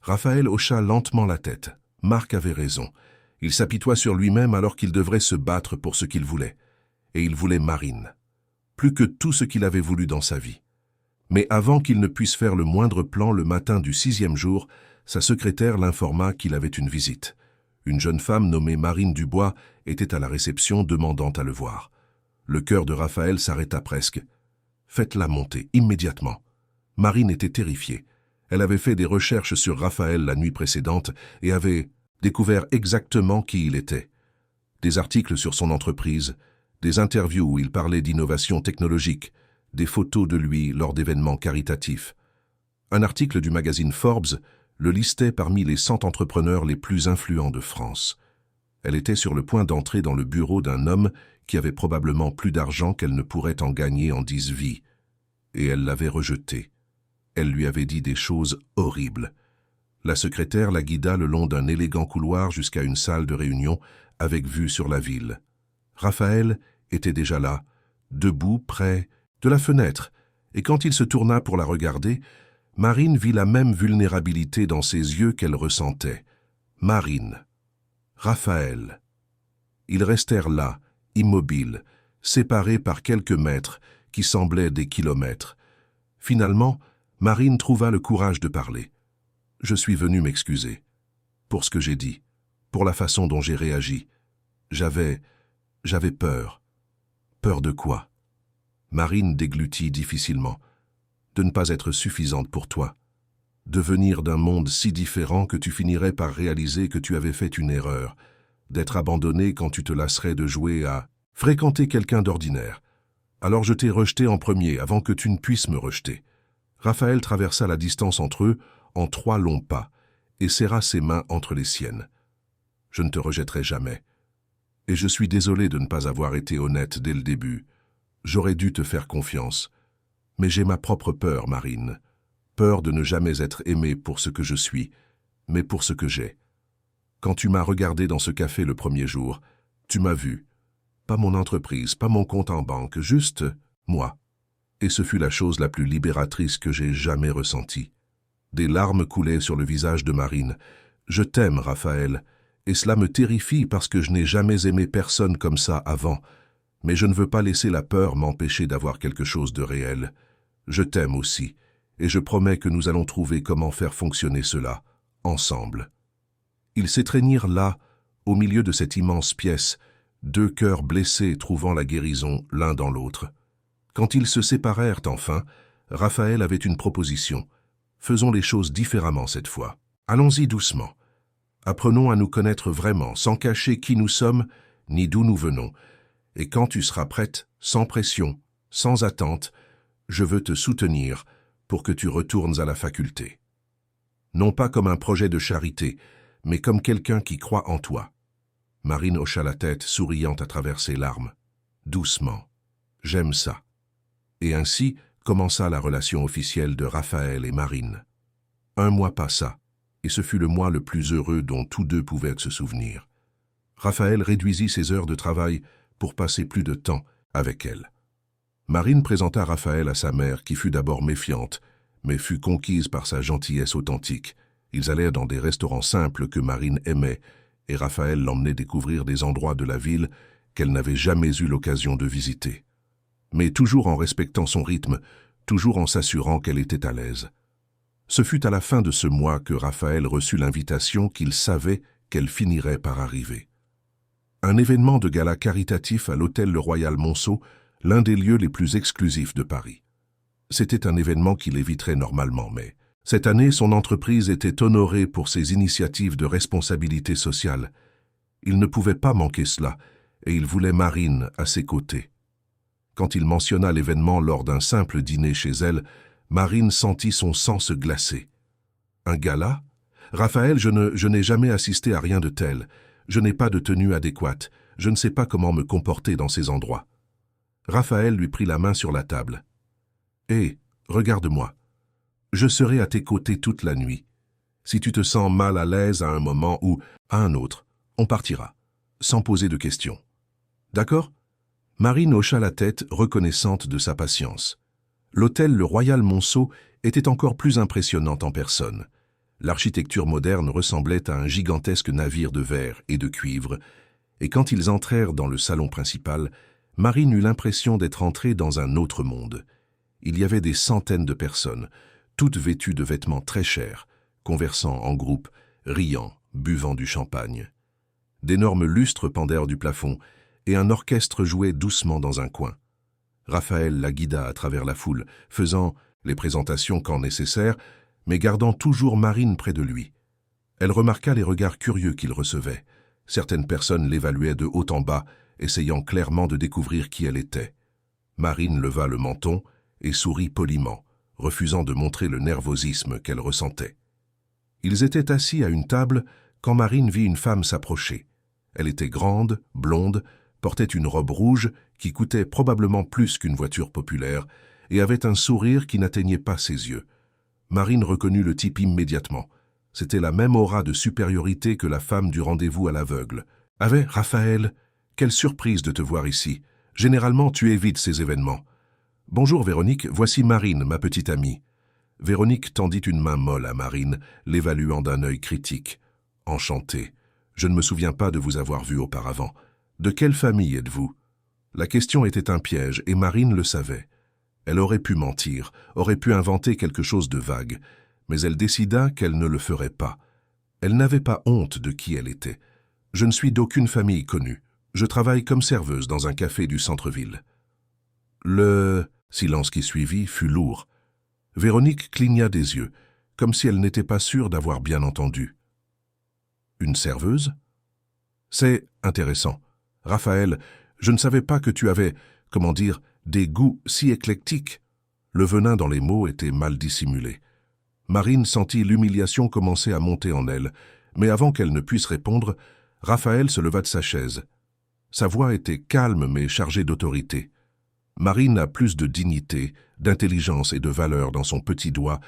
Raphaël hocha lentement la tête. Marc avait raison. Il s'apitoie sur lui-même alors qu'il devrait se battre pour ce qu'il voulait. Et il voulait Marine. Plus que tout ce qu'il avait voulu dans sa vie. Mais avant qu'il ne puisse faire le moindre plan le matin du 6e jour, sa secrétaire l'informa qu'il avait une visite. Une jeune femme nommée Marine Dubois était à la réception demandant à le voir. Le cœur de Raphaël s'arrêta presque. Faites-la monter, immédiatement. Marine était terrifiée. Elle avait fait des recherches sur Raphaël la nuit précédente et avait découvert exactement qui il était. Des articles sur son entreprise, des interviews où il parlait d'innovation technologique, des photos de lui lors d'événements caritatifs. Un article du magazine Forbes le listait parmi les 100 entrepreneurs les plus influents de France. Elle était sur le point d'entrer dans le bureau d'un homme qui avait probablement plus d'argent qu'elle ne pourrait en gagner en 10 vies. Et elle l'avait rejeté. Elle lui avait dit des choses horribles. La secrétaire la guida le long d'un élégant couloir jusqu'à une salle de réunion avec vue sur la ville. Raphaël était déjà là, debout près de la fenêtre, et quand il se tourna pour la regarder, Marine vit la même vulnérabilité dans ses yeux qu'elle ressentait. Marine. Raphaël. Ils restèrent là, immobiles, séparés par quelques mètres qui semblaient des kilomètres. Finalement, Marine trouva le courage de parler. « Je suis venue m'excuser. Pour ce que j'ai dit, pour la façon dont j'ai réagi. J'avais peur. » Peur de quoi? Marine déglutit difficilement. De ne pas être suffisante pour toi. De venir d'un monde si différent que tu finirais par réaliser que tu avais fait une erreur. D'être abandonnée quand tu te lasserais de jouer à fréquenter quelqu'un d'ordinaire. Alors je t'ai rejeté en premier avant que tu ne puisses me rejeter. Raphaël traversa la distance entre eux en 3 longs pas et serra ses mains entre les siennes. Je ne te rejetterai jamais. Et je suis désolé de ne pas avoir été honnête dès le début. J'aurais dû te faire confiance. Mais j'ai ma propre peur, Marine. Peur de ne jamais être aimée pour ce que je suis, mais pour ce que j'ai. Quand tu m'as regardé dans ce café le premier jour, tu m'as vu. Pas mon entreprise, pas mon compte en banque, juste moi. Et ce fut la chose la plus libératrice que j'ai jamais ressentie. Des larmes coulaient sur le visage de Marine. Je t'aime, Raphaël, et cela me terrifie parce que je n'ai jamais aimé personne comme ça avant. Mais je ne veux pas laisser la peur m'empêcher d'avoir quelque chose de réel. Je t'aime aussi, et je promets que nous allons trouver comment faire fonctionner cela, ensemble. Ils s'étreignirent là, au milieu de cette immense pièce, 2 cœurs blessés trouvant la guérison l'un dans l'autre. Quand ils se séparèrent enfin, Raphaël avait une proposition. Faisons les choses différemment cette fois. Allons-y doucement. Apprenons à nous connaître vraiment, sans cacher qui nous sommes, ni d'où nous venons. Et quand tu seras prête, sans pression, sans attente, je veux te soutenir pour que tu retournes à la faculté. Non pas comme un projet de charité, mais comme quelqu'un qui croit en toi. Marine hocha la tête, souriant à travers ses larmes. Doucement. J'aime ça. Et ainsi commença la relation officielle de Raphaël et Marine. 1 mois passa, et ce fut le mois le plus heureux dont tous deux pouvaient se souvenir. Raphaël réduisit ses heures de travail pour passer plus de temps avec elle. Marine présenta Raphaël à sa mère, qui fut d'abord méfiante, mais fut conquise par sa gentillesse authentique. Ils allèrent dans des restaurants simples que Marine aimait, et Raphaël l'emmenait découvrir des endroits de la ville qu'elle n'avait jamais eu l'occasion de visiter. Mais toujours en respectant son rythme, toujours en s'assurant qu'elle était à l'aise. Ce fut à la fin de ce mois que Raphaël reçut l'invitation qu'il savait qu'elle finirait par arriver. Un événement de gala caritatif à l'hôtel Le Royal Monceau, l'un des lieux les plus exclusifs de Paris. C'était un événement qu'il éviterait normalement, mais cette année, son entreprise était honorée pour ses initiatives de responsabilité sociale, Il ne pouvait pas manquer cela, et il voulait Marine à ses côtés. Quand il mentionna l'événement lors d'un simple dîner chez elle, Marine sentit son sang se glacer. Un gala? Raphaël, je n'ai jamais assisté à rien de tel. Je n'ai pas de tenue adéquate. Je ne sais pas comment me comporter dans ces endroits. Raphaël lui prit la main sur la table. Hé, regarde-moi. Je serai à tes côtés toute la nuit. Si tu te sens mal à l'aise à un moment ou à un autre, on partira, sans poser de questions. D'accord? Marine hocha la tête, reconnaissante de sa patience. L'hôtel Le Royal Monceau était encore plus impressionnant en personne. L'architecture moderne ressemblait à un gigantesque navire de verre et de cuivre, et quand ils entrèrent dans le salon principal, Marine eut l'impression d'être entrée dans un autre monde. Il y avait des centaines de personnes, toutes vêtues de vêtements très chers, conversant en groupe, riant, buvant du champagne. D'énormes lustres pendèrent du plafond, et un orchestre jouait doucement dans un coin. Raphaël la guida à travers la foule, faisant les présentations quand nécessaire, mais gardant toujours Marine près de lui. Elle remarqua les regards curieux qu'il recevait. Certaines personnes l'évaluaient de haut en bas, essayant clairement de découvrir qui elle était. Marine leva le menton et sourit poliment, refusant de montrer le nervosisme qu'elle ressentait. Ils étaient assis à une table quand Marine vit une femme s'approcher. Elle était grande, blonde, portait une robe rouge qui coûtait probablement plus qu'une voiture populaire et avait un sourire qui n'atteignait pas ses yeux. Marine reconnut le type immédiatement. C'était la même aura de supériorité que la femme du rendez-vous à l'aveugle. « Raphaël, quelle surprise de te voir ici. Généralement, tu évites ces événements. »« Bonjour Véronique, voici Marine, ma petite amie. » Véronique tendit une main molle à Marine, l'évaluant d'un œil critique. « Enchantée. Je ne me souviens pas de vous avoir vu auparavant. De quelle famille êtes-vous » La question était un piège, et Marine le savait. Elle aurait pu mentir, aurait pu inventer quelque chose de vague, mais elle décida qu'elle ne le ferait pas. Elle n'avait pas honte de qui elle était. « Je ne suis d'aucune famille connue. Je travaille comme serveuse dans un café du centre-ville. » Le silence qui suivit fut lourd. Véronique cligna des yeux, comme si elle n'était pas sûre d'avoir bien entendu. « Une serveuse ?»« C'est intéressant. Raphaël, je ne savais pas que tu avais, comment dire, des goûts si éclectiques. » Le venin dans les mots était mal dissimulé. Marine sentit l'humiliation commencer à monter en elle, mais avant qu'elle ne puisse répondre, Raphaël se leva de sa chaise. Sa voix était calme mais chargée d'autorité. Marine a plus de dignité, d'intelligence et de valeur dans son petit doigt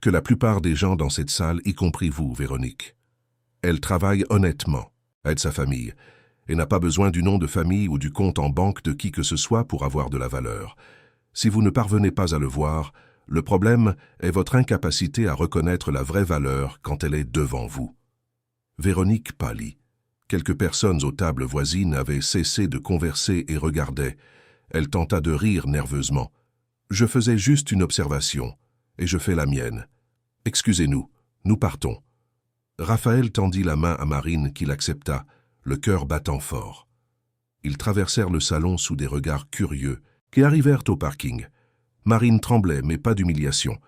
que la plupart des gens dans cette salle, y compris vous, Véronique. Elle travaille honnêtement, aide sa famille, et n'a pas besoin du nom de famille ou du compte en banque de qui que ce soit pour avoir de la valeur. Si vous ne parvenez pas à le voir, le problème est votre incapacité à reconnaître la vraie valeur quand elle est devant vous. Véronique pâlit. Quelques personnes aux tables voisines avaient cessé de converser et regardaient. Elle tenta de rire nerveusement. « Je faisais juste une observation, et je fais la mienne. Excusez-nous, nous partons. » Raphaël tendit la main à Marine qui l'accepta, le cœur battant fort. Ils traversèrent le salon sous des regards curieux qui arrivèrent au parking. Marine tremblait, mais pas d'humiliation.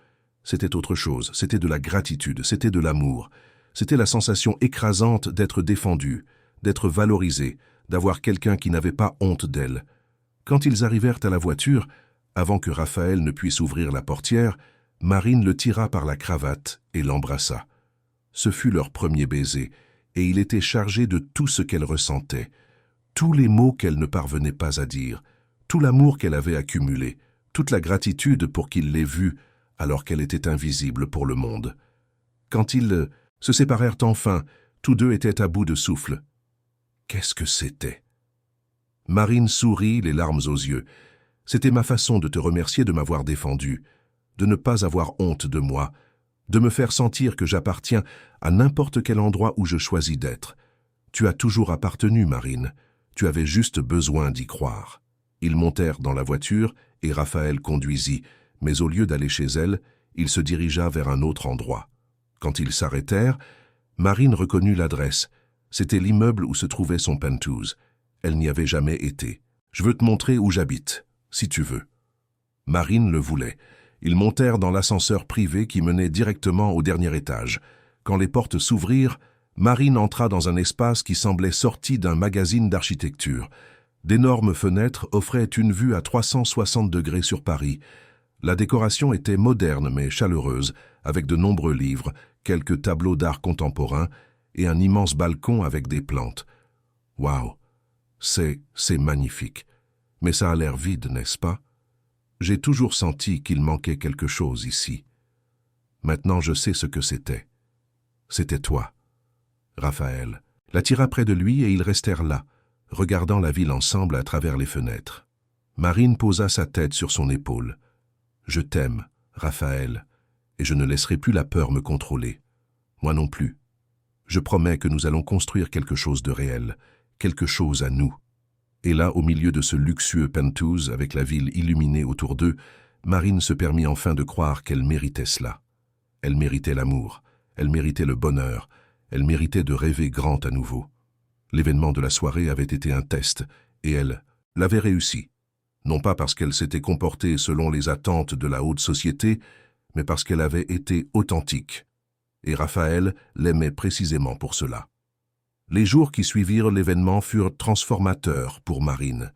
C'était autre chose, c'était de la gratitude, c'était de l'amour. C'était la sensation écrasante d'être défendue, d'être valorisée, d'avoir quelqu'un qui n'avait pas honte d'elle. Quand ils arrivèrent à la voiture, avant que Raphaël ne puisse ouvrir la portière, Marine le tira par la cravate et l'embrassa. Ce fut leur premier baiser, et il était chargé de tout ce qu'elle ressentait, tous les mots qu'elle ne parvenait pas à dire, tout l'amour qu'elle avait accumulé, toute la gratitude pour qu'il l'ait vue alors qu'elle était invisible pour le monde. Quand ils se séparèrent enfin, tous deux étaient à bout de souffle. Qu'est-ce que c'était? Marine sourit, les larmes aux yeux. C'était ma façon de te remercier de m'avoir défendu, de ne pas avoir honte de moi, de me faire sentir que j'appartiens à n'importe quel endroit où je choisis d'être. Tu as toujours appartenu, Marine. Tu avais juste besoin d'y croire. Ils montèrent dans la voiture et Raphaël conduisit, mais au lieu d'aller chez elle, il se dirigea vers un autre endroit. Quand ils s'arrêtèrent, Marine reconnut l'adresse. C'était l'immeuble où se trouvait son penthouse. Elle n'y avait jamais été. « Je veux te montrer où j'habite, si tu veux. » Marine le voulait. Ils montèrent dans l'ascenseur privé qui menait directement au dernier étage. Quand les portes s'ouvrirent, Marine entra dans un espace qui semblait sorti d'un magazine d'architecture. D'énormes fenêtres offraient une vue à 360 degrés sur Paris. La décoration était moderne mais chaleureuse, avec de nombreux livres, quelques tableaux d'art contemporain et un immense balcon avec des plantes. Waouh! C'est magnifique. Mais ça a l'air vide, n'est-ce pas? J'ai toujours senti qu'il manquait quelque chose ici. Maintenant je sais ce que c'était. C'était toi. Raphaël l'attira près de lui et ils restèrent là, regardant la ville ensemble à travers les fenêtres. Marine posa sa tête sur son épaule. « Je t'aime, Raphaël, et je ne laisserai plus la peur me contrôler. Moi non plus. Je promets que nous allons construire quelque chose de réel, quelque chose à nous. » Et là, au milieu de ce luxueux penthouse, avec la ville illuminée autour d'eux, Marine se permit enfin de croire qu'elle méritait cela. Elle méritait l'amour, elle méritait le bonheur, elle méritait de rêver grand à nouveau. L'événement de la soirée avait été un test, et elle l'avait réussi. Non pas parce qu'elle s'était comportée selon les attentes de la haute société, mais parce qu'elle avait été authentique. Et Raphaël l'aimait précisément pour cela. Les jours qui suivirent l'événement furent transformateurs pour Marine.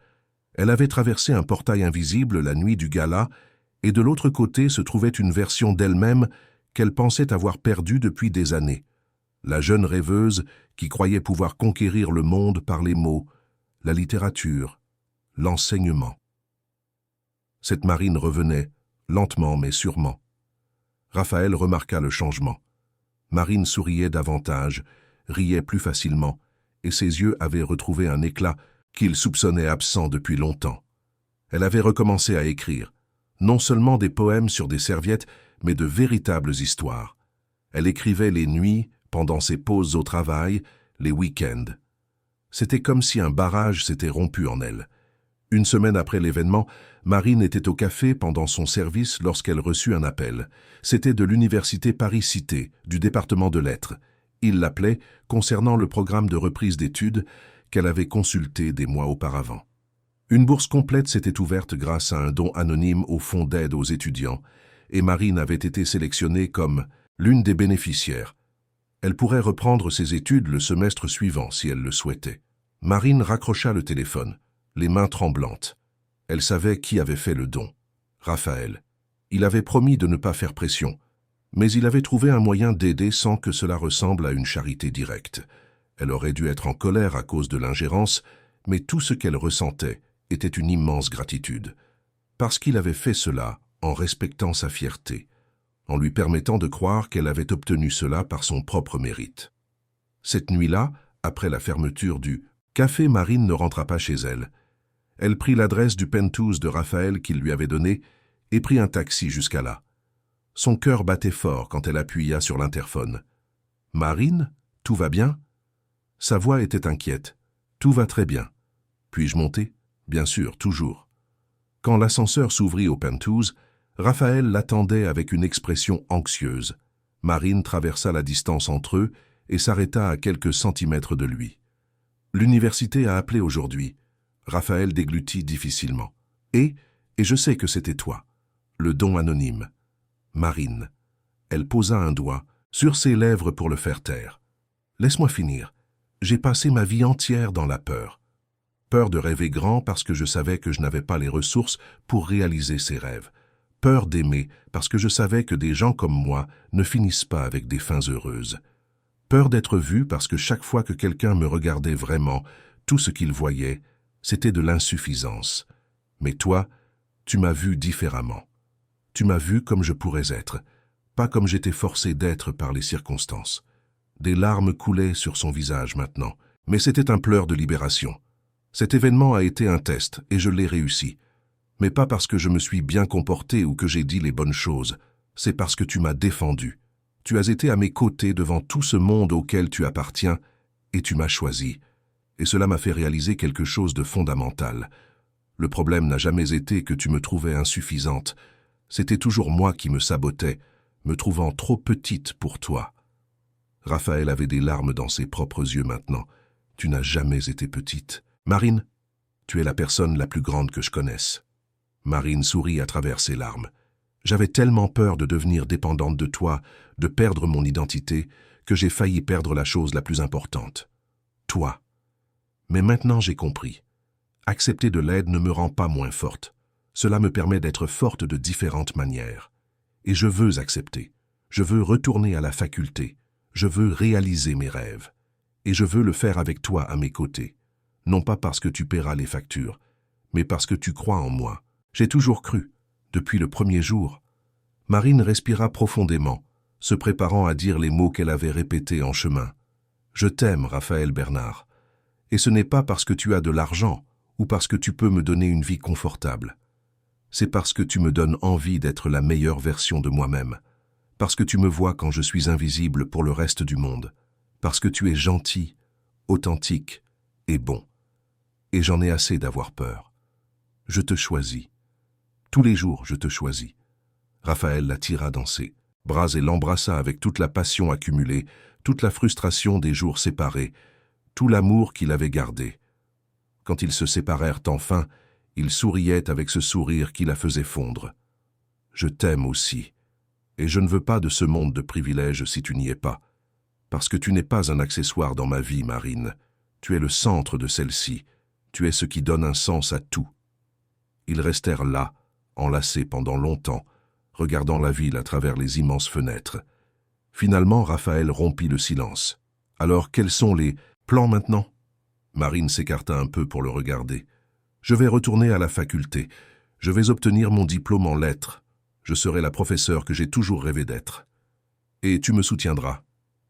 Elle avait traversé un portail invisible la nuit du gala, et de l'autre côté se trouvait une version d'elle-même qu'elle pensait avoir perdue depuis des années. La jeune rêveuse qui croyait pouvoir conquérir le monde par les mots, la littérature, l'enseignement. Cette Marine revenait, lentement mais sûrement. Raphaël remarqua le changement. Marine souriait davantage, riait plus facilement, et ses yeux avaient retrouvé un éclat qu'il soupçonnait absent depuis longtemps. Elle avait recommencé à écrire, non seulement des poèmes sur des serviettes, mais de véritables histoires. Elle écrivait les nuits, pendant ses pauses au travail, les week-ends. C'était comme si un barrage s'était rompu en elle. Une semaine après l'événement, Marine était au café pendant son service lorsqu'elle reçut un appel. C'était de l'université Paris-Cité, du département de lettres. Il l'appelait concernant le programme de reprise d'études qu'elle avait consulté des mois auparavant. Une bourse complète s'était ouverte grâce à un don anonyme au Fonds d'aide aux étudiants, et Marine avait été sélectionnée comme l'une des bénéficiaires. Elle pourrait reprendre ses études le semestre suivant si elle le souhaitait. Marine raccrocha le téléphone, les mains tremblantes. Elle savait qui avait fait le don. Raphaël. Il avait promis de ne pas faire pression, mais il avait trouvé un moyen d'aider sans que cela ressemble à une charité directe. Elle aurait dû être en colère à cause de l'ingérence, mais tout ce qu'elle ressentait était une immense gratitude. Parce qu'il avait fait cela en respectant sa fierté, en lui permettant de croire qu'elle avait obtenu cela par son propre mérite. Cette nuit-là, après la fermeture du café, Marine ne rentra pas chez elle. Elle prit l'adresse du penthouse de Raphaël qu'il lui avait donné et prit un taxi jusqu'à là. Son cœur battait fort quand elle appuya sur l'interphone. « Marine, tout va bien ?» Sa voix était inquiète. « Tout va très bien. Puis-je monter ?»« Bien sûr, toujours. » Quand l'ascenseur s'ouvrit au penthouse, Raphaël l'attendait avec une expression anxieuse. Marine traversa la distance entre eux et s'arrêta à quelques centimètres de lui. « L'université a appelé aujourd'hui. » Raphaël déglutit difficilement. « Et je sais que c'était toi. Le don anonyme. » Marine. Elle posa un doigt sur ses lèvres pour le faire taire. « Laisse-moi finir. J'ai passé ma vie entière dans la peur. Peur de rêver grand parce que je savais que je n'avais pas les ressources pour réaliser ces rêves. Peur d'aimer parce que je savais que des gens comme moi ne finissent pas avec des fins heureuses. Peur d'être vu parce que chaque fois que quelqu'un me regardait vraiment, tout ce qu'il voyait, c'était de l'insuffisance. Mais toi, tu m'as vu différemment. Tu m'as vu comme je pourrais être, pas comme j'étais forcé d'être par les circonstances. » Des larmes coulaient sur son visage maintenant, mais c'était un pleur de libération. Cet événement a été un test et je l'ai réussi. Mais pas parce que je me suis bien comporté ou que j'ai dit les bonnes choses, c'est parce que tu m'as défendu. Tu as été à mes côtés devant tout ce monde auquel tu appartiens et tu m'as choisi. Et cela m'a fait réaliser quelque chose de fondamental. Le problème n'a jamais été que tu me trouvais insuffisante. C'était toujours moi qui me sabotais, me trouvant trop petite pour toi. Raphaël avait des larmes dans ses propres yeux maintenant. Tu n'as jamais été petite. Marine, tu es la personne la plus grande que je connaisse. Marine sourit à travers ses larmes. J'avais tellement peur de devenir dépendante de toi, de perdre mon identité, que j'ai failli perdre la chose la plus importante. Toi. Mais maintenant j'ai compris. Accepter de l'aide ne me rend pas moins forte. Cela me permet d'être forte de différentes manières. Et je veux accepter. Je veux retourner à la faculté. Je veux réaliser mes rêves. Et je veux le faire avec toi à mes côtés. Non pas parce que tu paieras les factures, mais parce que tu crois en moi. J'ai toujours cru, depuis le premier jour. Marine respira profondément, se préparant à dire les mots qu'elle avait répétés en chemin. Je t'aime, Raphaël Bernard. Et ce n'est pas parce que tu as de l'argent ou parce que tu peux me donner une vie confortable. C'est parce que tu me donnes envie d'être la meilleure version de moi-même. Parce que tu me vois quand je suis invisible pour le reste du monde. Parce que tu es gentil, authentique et bon. Et j'en ai assez d'avoir peur. Je te choisis. Tous les jours, je te choisis. Raphaël la tira dans ses bras et l'embrassa avec toute la passion accumulée, toute la frustration des jours séparés, tout l'amour qu'il avait gardé. Quand ils se séparèrent enfin, il souriait avec ce sourire qui la faisait fondre. Je t'aime aussi, et je ne veux pas de ce monde de privilèges si tu n'y es pas, parce que tu n'es pas un accessoire dans ma vie, Marine. Tu es le centre de celle-ci, tu es ce qui donne un sens à tout. Ils restèrent là, enlacés pendant longtemps, regardant la ville à travers les immenses fenêtres. Finalement, Raphaël rompit le silence. « Alors, quels sont les plans maintenant ?» Marine s'écarta un peu pour le regarder. « Je vais retourner à la faculté. Je vais obtenir mon diplôme en lettres. Je serai la professeure que j'ai toujours rêvé d'être. Et tu me soutiendras,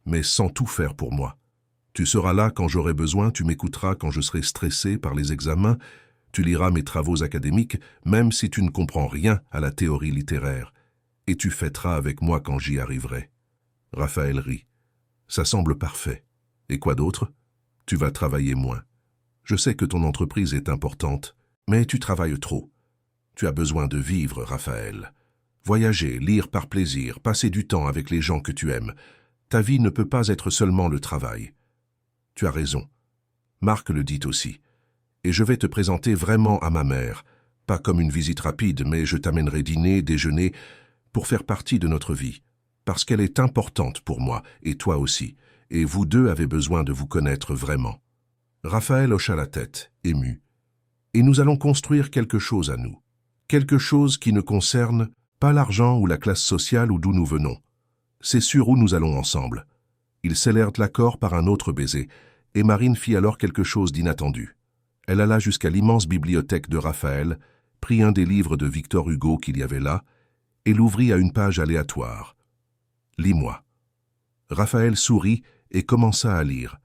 mais sans tout faire pour moi. Tu seras là quand j'aurai besoin, tu m'écouteras quand je serai stressé par les examens, tu liras mes travaux académiques, même si tu ne comprends rien à la théorie littéraire, et tu fêteras avec moi quand j'y arriverai. » Raphaël rit. « Ça semble parfait. Et quoi d'autre ? Tu vas travailler moins. Je sais que ton entreprise est importante, mais tu travailles trop. Tu as besoin de vivre, Raphaël. Voyager, lire par plaisir, passer du temps avec les gens que tu aimes. Ta vie ne peut pas être seulement le travail. Tu as raison. Marc le dit aussi. Et je vais te présenter vraiment à ma mère, pas comme une visite rapide, mais je t'amènerai dîner, déjeuner, pour faire partie de notre vie, parce qu'elle est importante pour moi, et toi aussi, et vous deux avez besoin de vous connaître vraiment. » Raphaël hocha la tête, ému. « Et nous allons construire quelque chose à nous, quelque chose qui ne concerne pas l'argent ou la classe sociale ou d'où nous venons. C'est sur où nous allons ensemble. » Ils scellèrent l'accord par un autre baiser, et Marine fit alors quelque chose d'inattendu. Elle alla jusqu'à l'immense bibliothèque de Raphaël, prit un des livres de Victor Hugo qu'il y avait là, et l'ouvrit à une page aléatoire. « Lis-moi. » Raphaël sourit et commença à lire.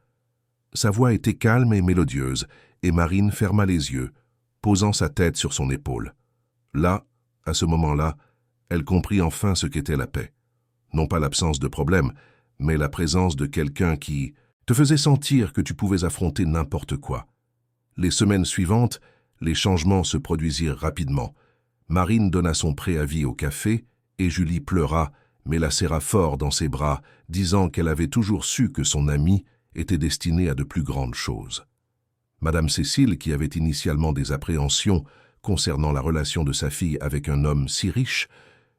Sa voix était calme et mélodieuse, et Marine ferma les yeux, posant sa tête sur son épaule. Là, à ce moment-là, elle comprit enfin ce qu'était la paix. Non pas l'absence de problème, mais la présence de quelqu'un qui te faisait sentir que tu pouvais affronter n'importe quoi. Les semaines suivantes, les changements se produisirent rapidement. Marine donna son préavis au café, et Julie pleura, mais la serra fort dans ses bras, disant qu'elle avait toujours su que son amie était destinée à de plus grandes choses. Madame Cécile, qui avait initialement des appréhensions concernant la relation de sa fille avec un homme si riche,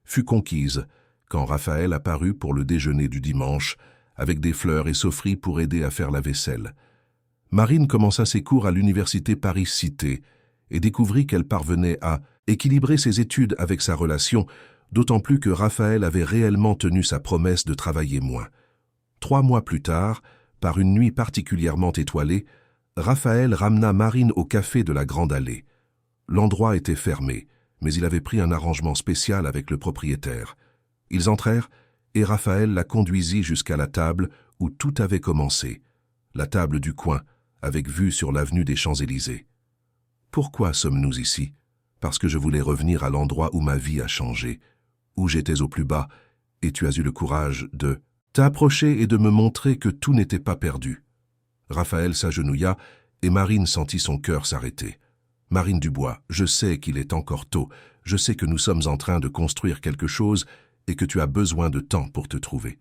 fut conquise quand Raphaël apparut pour le déjeuner du dimanche, avec des fleurs et s'offrit pour aider à faire la vaisselle. Marine commença ses cours à l'université Paris-Cité et découvrit qu'elle parvenait à équilibrer ses études avec sa relation, d'autant plus que Raphaël avait réellement tenu sa promesse de travailler moins. 3 mois plus tard, par une nuit particulièrement étoilée, Raphaël ramena Marine au café de la Grande Allée. L'endroit était fermé, mais il avait pris un arrangement spécial avec le propriétaire. Ils entrèrent et Raphaël la conduisit jusqu'à la table où tout avait commencé, la table du coin, avec vue sur l'avenue des Champs-Élysées. « Pourquoi sommes-nous ici ? Parce que je voulais revenir à l'endroit où ma vie a changé, où j'étais au plus bas, et tu as eu le courage de t'approcher et de me montrer que tout n'était pas perdu. » Raphaël s'agenouilla et Marine sentit son cœur s'arrêter. « Marine Dubois, je sais qu'il est encore tôt, je sais que nous sommes en train de construire quelque chose et que tu as besoin de temps pour te trouver.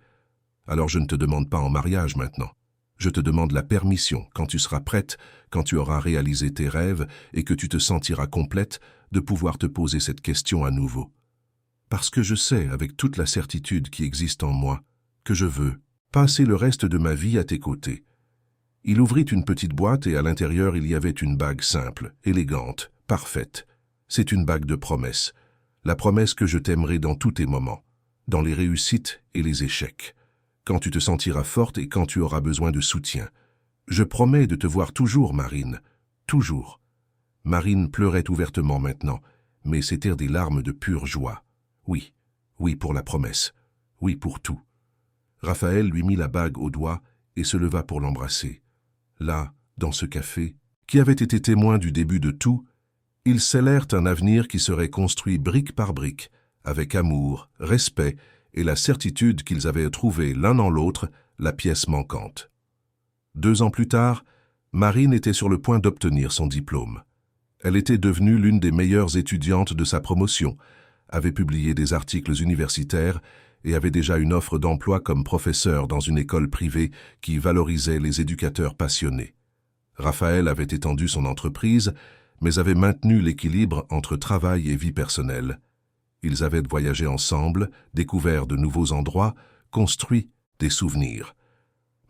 Alors je ne te demande pas en mariage maintenant. Je te demande la permission, quand tu seras prête, quand tu auras réalisé tes rêves et que tu te sentiras complète, de pouvoir te poser cette question à nouveau. Parce que je sais, avec toute la certitude qui existe en moi, que je veux passer le reste de ma vie à tes côtés. Il ouvrit une petite boîte et à l'intérieur il y avait une bague simple, élégante, parfaite. C'est une bague de promesse. La promesse que je t'aimerai dans tous tes moments, dans les réussites et les échecs, quand tu te sentiras forte et quand tu auras besoin de soutien. Je promets de te voir toujours, Marine, toujours. Marine pleurait ouvertement maintenant, mais c'étaient des larmes de pure joie. Oui, oui pour la promesse, oui pour tout. Raphaël lui mit la bague au doigt et se leva pour l'embrasser. Là, dans ce café, qui avait été témoin du début de tout, ils scellèrent un avenir qui serait construit brique par brique, avec amour, respect et la certitude qu'ils avaient trouvé l'un en l'autre la pièce manquante. 2 ans plus tard, Marine était sur le point d'obtenir son diplôme. Elle était devenue l'une des meilleures étudiantes de sa promotion, avait publié des articles universitaires et avait déjà une offre d'emploi comme professeur dans une école privée qui valorisait les éducateurs passionnés. Raphaël avait étendu son entreprise, mais avait maintenu l'équilibre entre travail et vie personnelle. Ils avaient voyagé ensemble, découvert de nouveaux endroits, construit des souvenirs.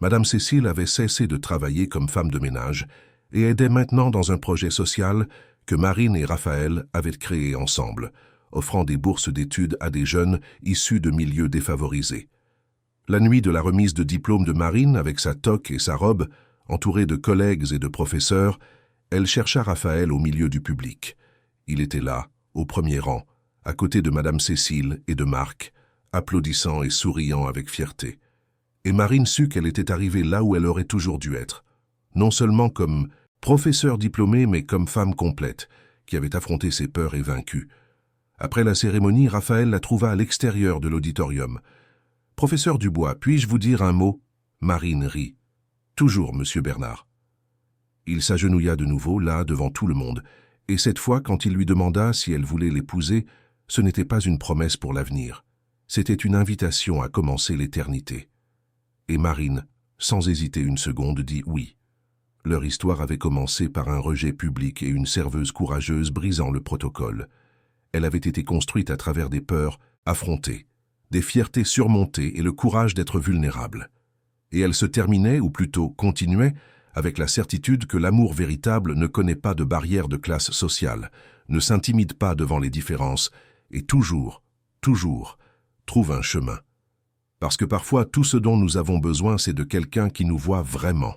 Madame Cécile avait cessé de travailler comme femme de ménage et aidait maintenant dans un projet social que Marine et Raphaël avaient créé ensemble, offrant des bourses d'études à des jeunes issus de milieux défavorisés. La nuit de la remise de diplôme de Marine, avec sa toque et sa robe, entourée de collègues et de professeurs, elle chercha Raphaël au milieu du public. Il était là, au premier rang, à côté de Madame Cécile et de Marc, applaudissant et souriant avec fierté. Et Marine sut qu'elle était arrivée là où elle aurait toujours dû être, non seulement comme professeure diplômée, mais comme femme complète, qui avait affronté ses peurs et vaincu. Après la cérémonie, Raphaël la trouva à l'extérieur de l'auditorium. « Professeur Dubois, puis-je vous dire un mot ?» Marine rit. « Toujours, monsieur Bernard. » Il s'agenouilla de nouveau, là, devant tout le monde, et cette fois, quand il lui demanda si elle voulait l'épouser, ce n'était pas une promesse pour l'avenir. C'était une invitation à commencer l'éternité. Et Marine, sans hésiter une seconde, dit oui. Leur histoire avait commencé par un rejet public et une serveuse courageuse brisant le protocole. Elle avait été construite à travers des peurs affrontées, des fiertés surmontées et le courage d'être vulnérable. Et elle se terminait, ou plutôt continuait, avec la certitude que l'amour véritable ne connaît pas de barrière de classe sociale, ne s'intimide pas devant les différences, et toujours, trouve un chemin. Parce que parfois, tout ce dont nous avons besoin, c'est de quelqu'un qui nous voit vraiment,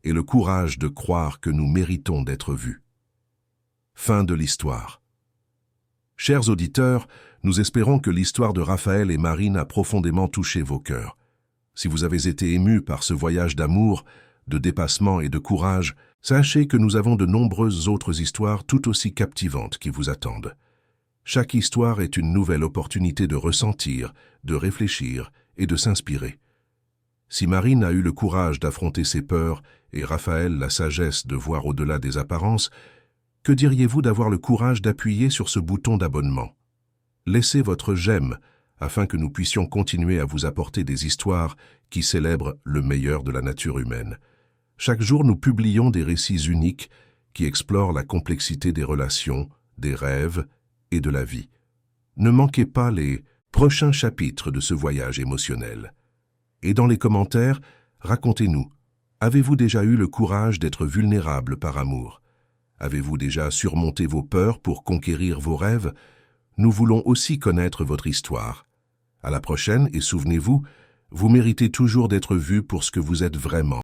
et le courage de croire que nous méritons d'être vus. Fin de l'histoire. Chers auditeurs, nous espérons que l'histoire de Raphaël et Marine a profondément touché vos cœurs. Si vous avez été émus par ce voyage d'amour, de dépassement et de courage, sachez que nous avons de nombreuses autres histoires tout aussi captivantes qui vous attendent. Chaque histoire est une nouvelle opportunité de ressentir, de réfléchir et de s'inspirer. Si Marine a eu le courage d'affronter ses peurs et Raphaël la sagesse de voir au-delà des apparences, que diriez-vous d'avoir le courage d'appuyer sur ce bouton d'abonnement? Laissez votre j'aime afin que nous puissions continuer à vous apporter des histoires qui célèbrent le meilleur de la nature humaine. Chaque jour, nous publions des récits uniques qui explorent la complexité des relations, des rêves et de la vie. Ne manquez pas les prochains chapitres de ce voyage émotionnel. Et dans les commentaires, racontez-nous, avez-vous déjà eu le courage d'être vulnérable par amour? Avez-vous déjà surmonté vos peurs pour conquérir vos rêves? Nous voulons aussi connaître votre histoire. À la prochaine et souvenez-vous, vous méritez toujours d'être vu pour ce que vous êtes vraiment.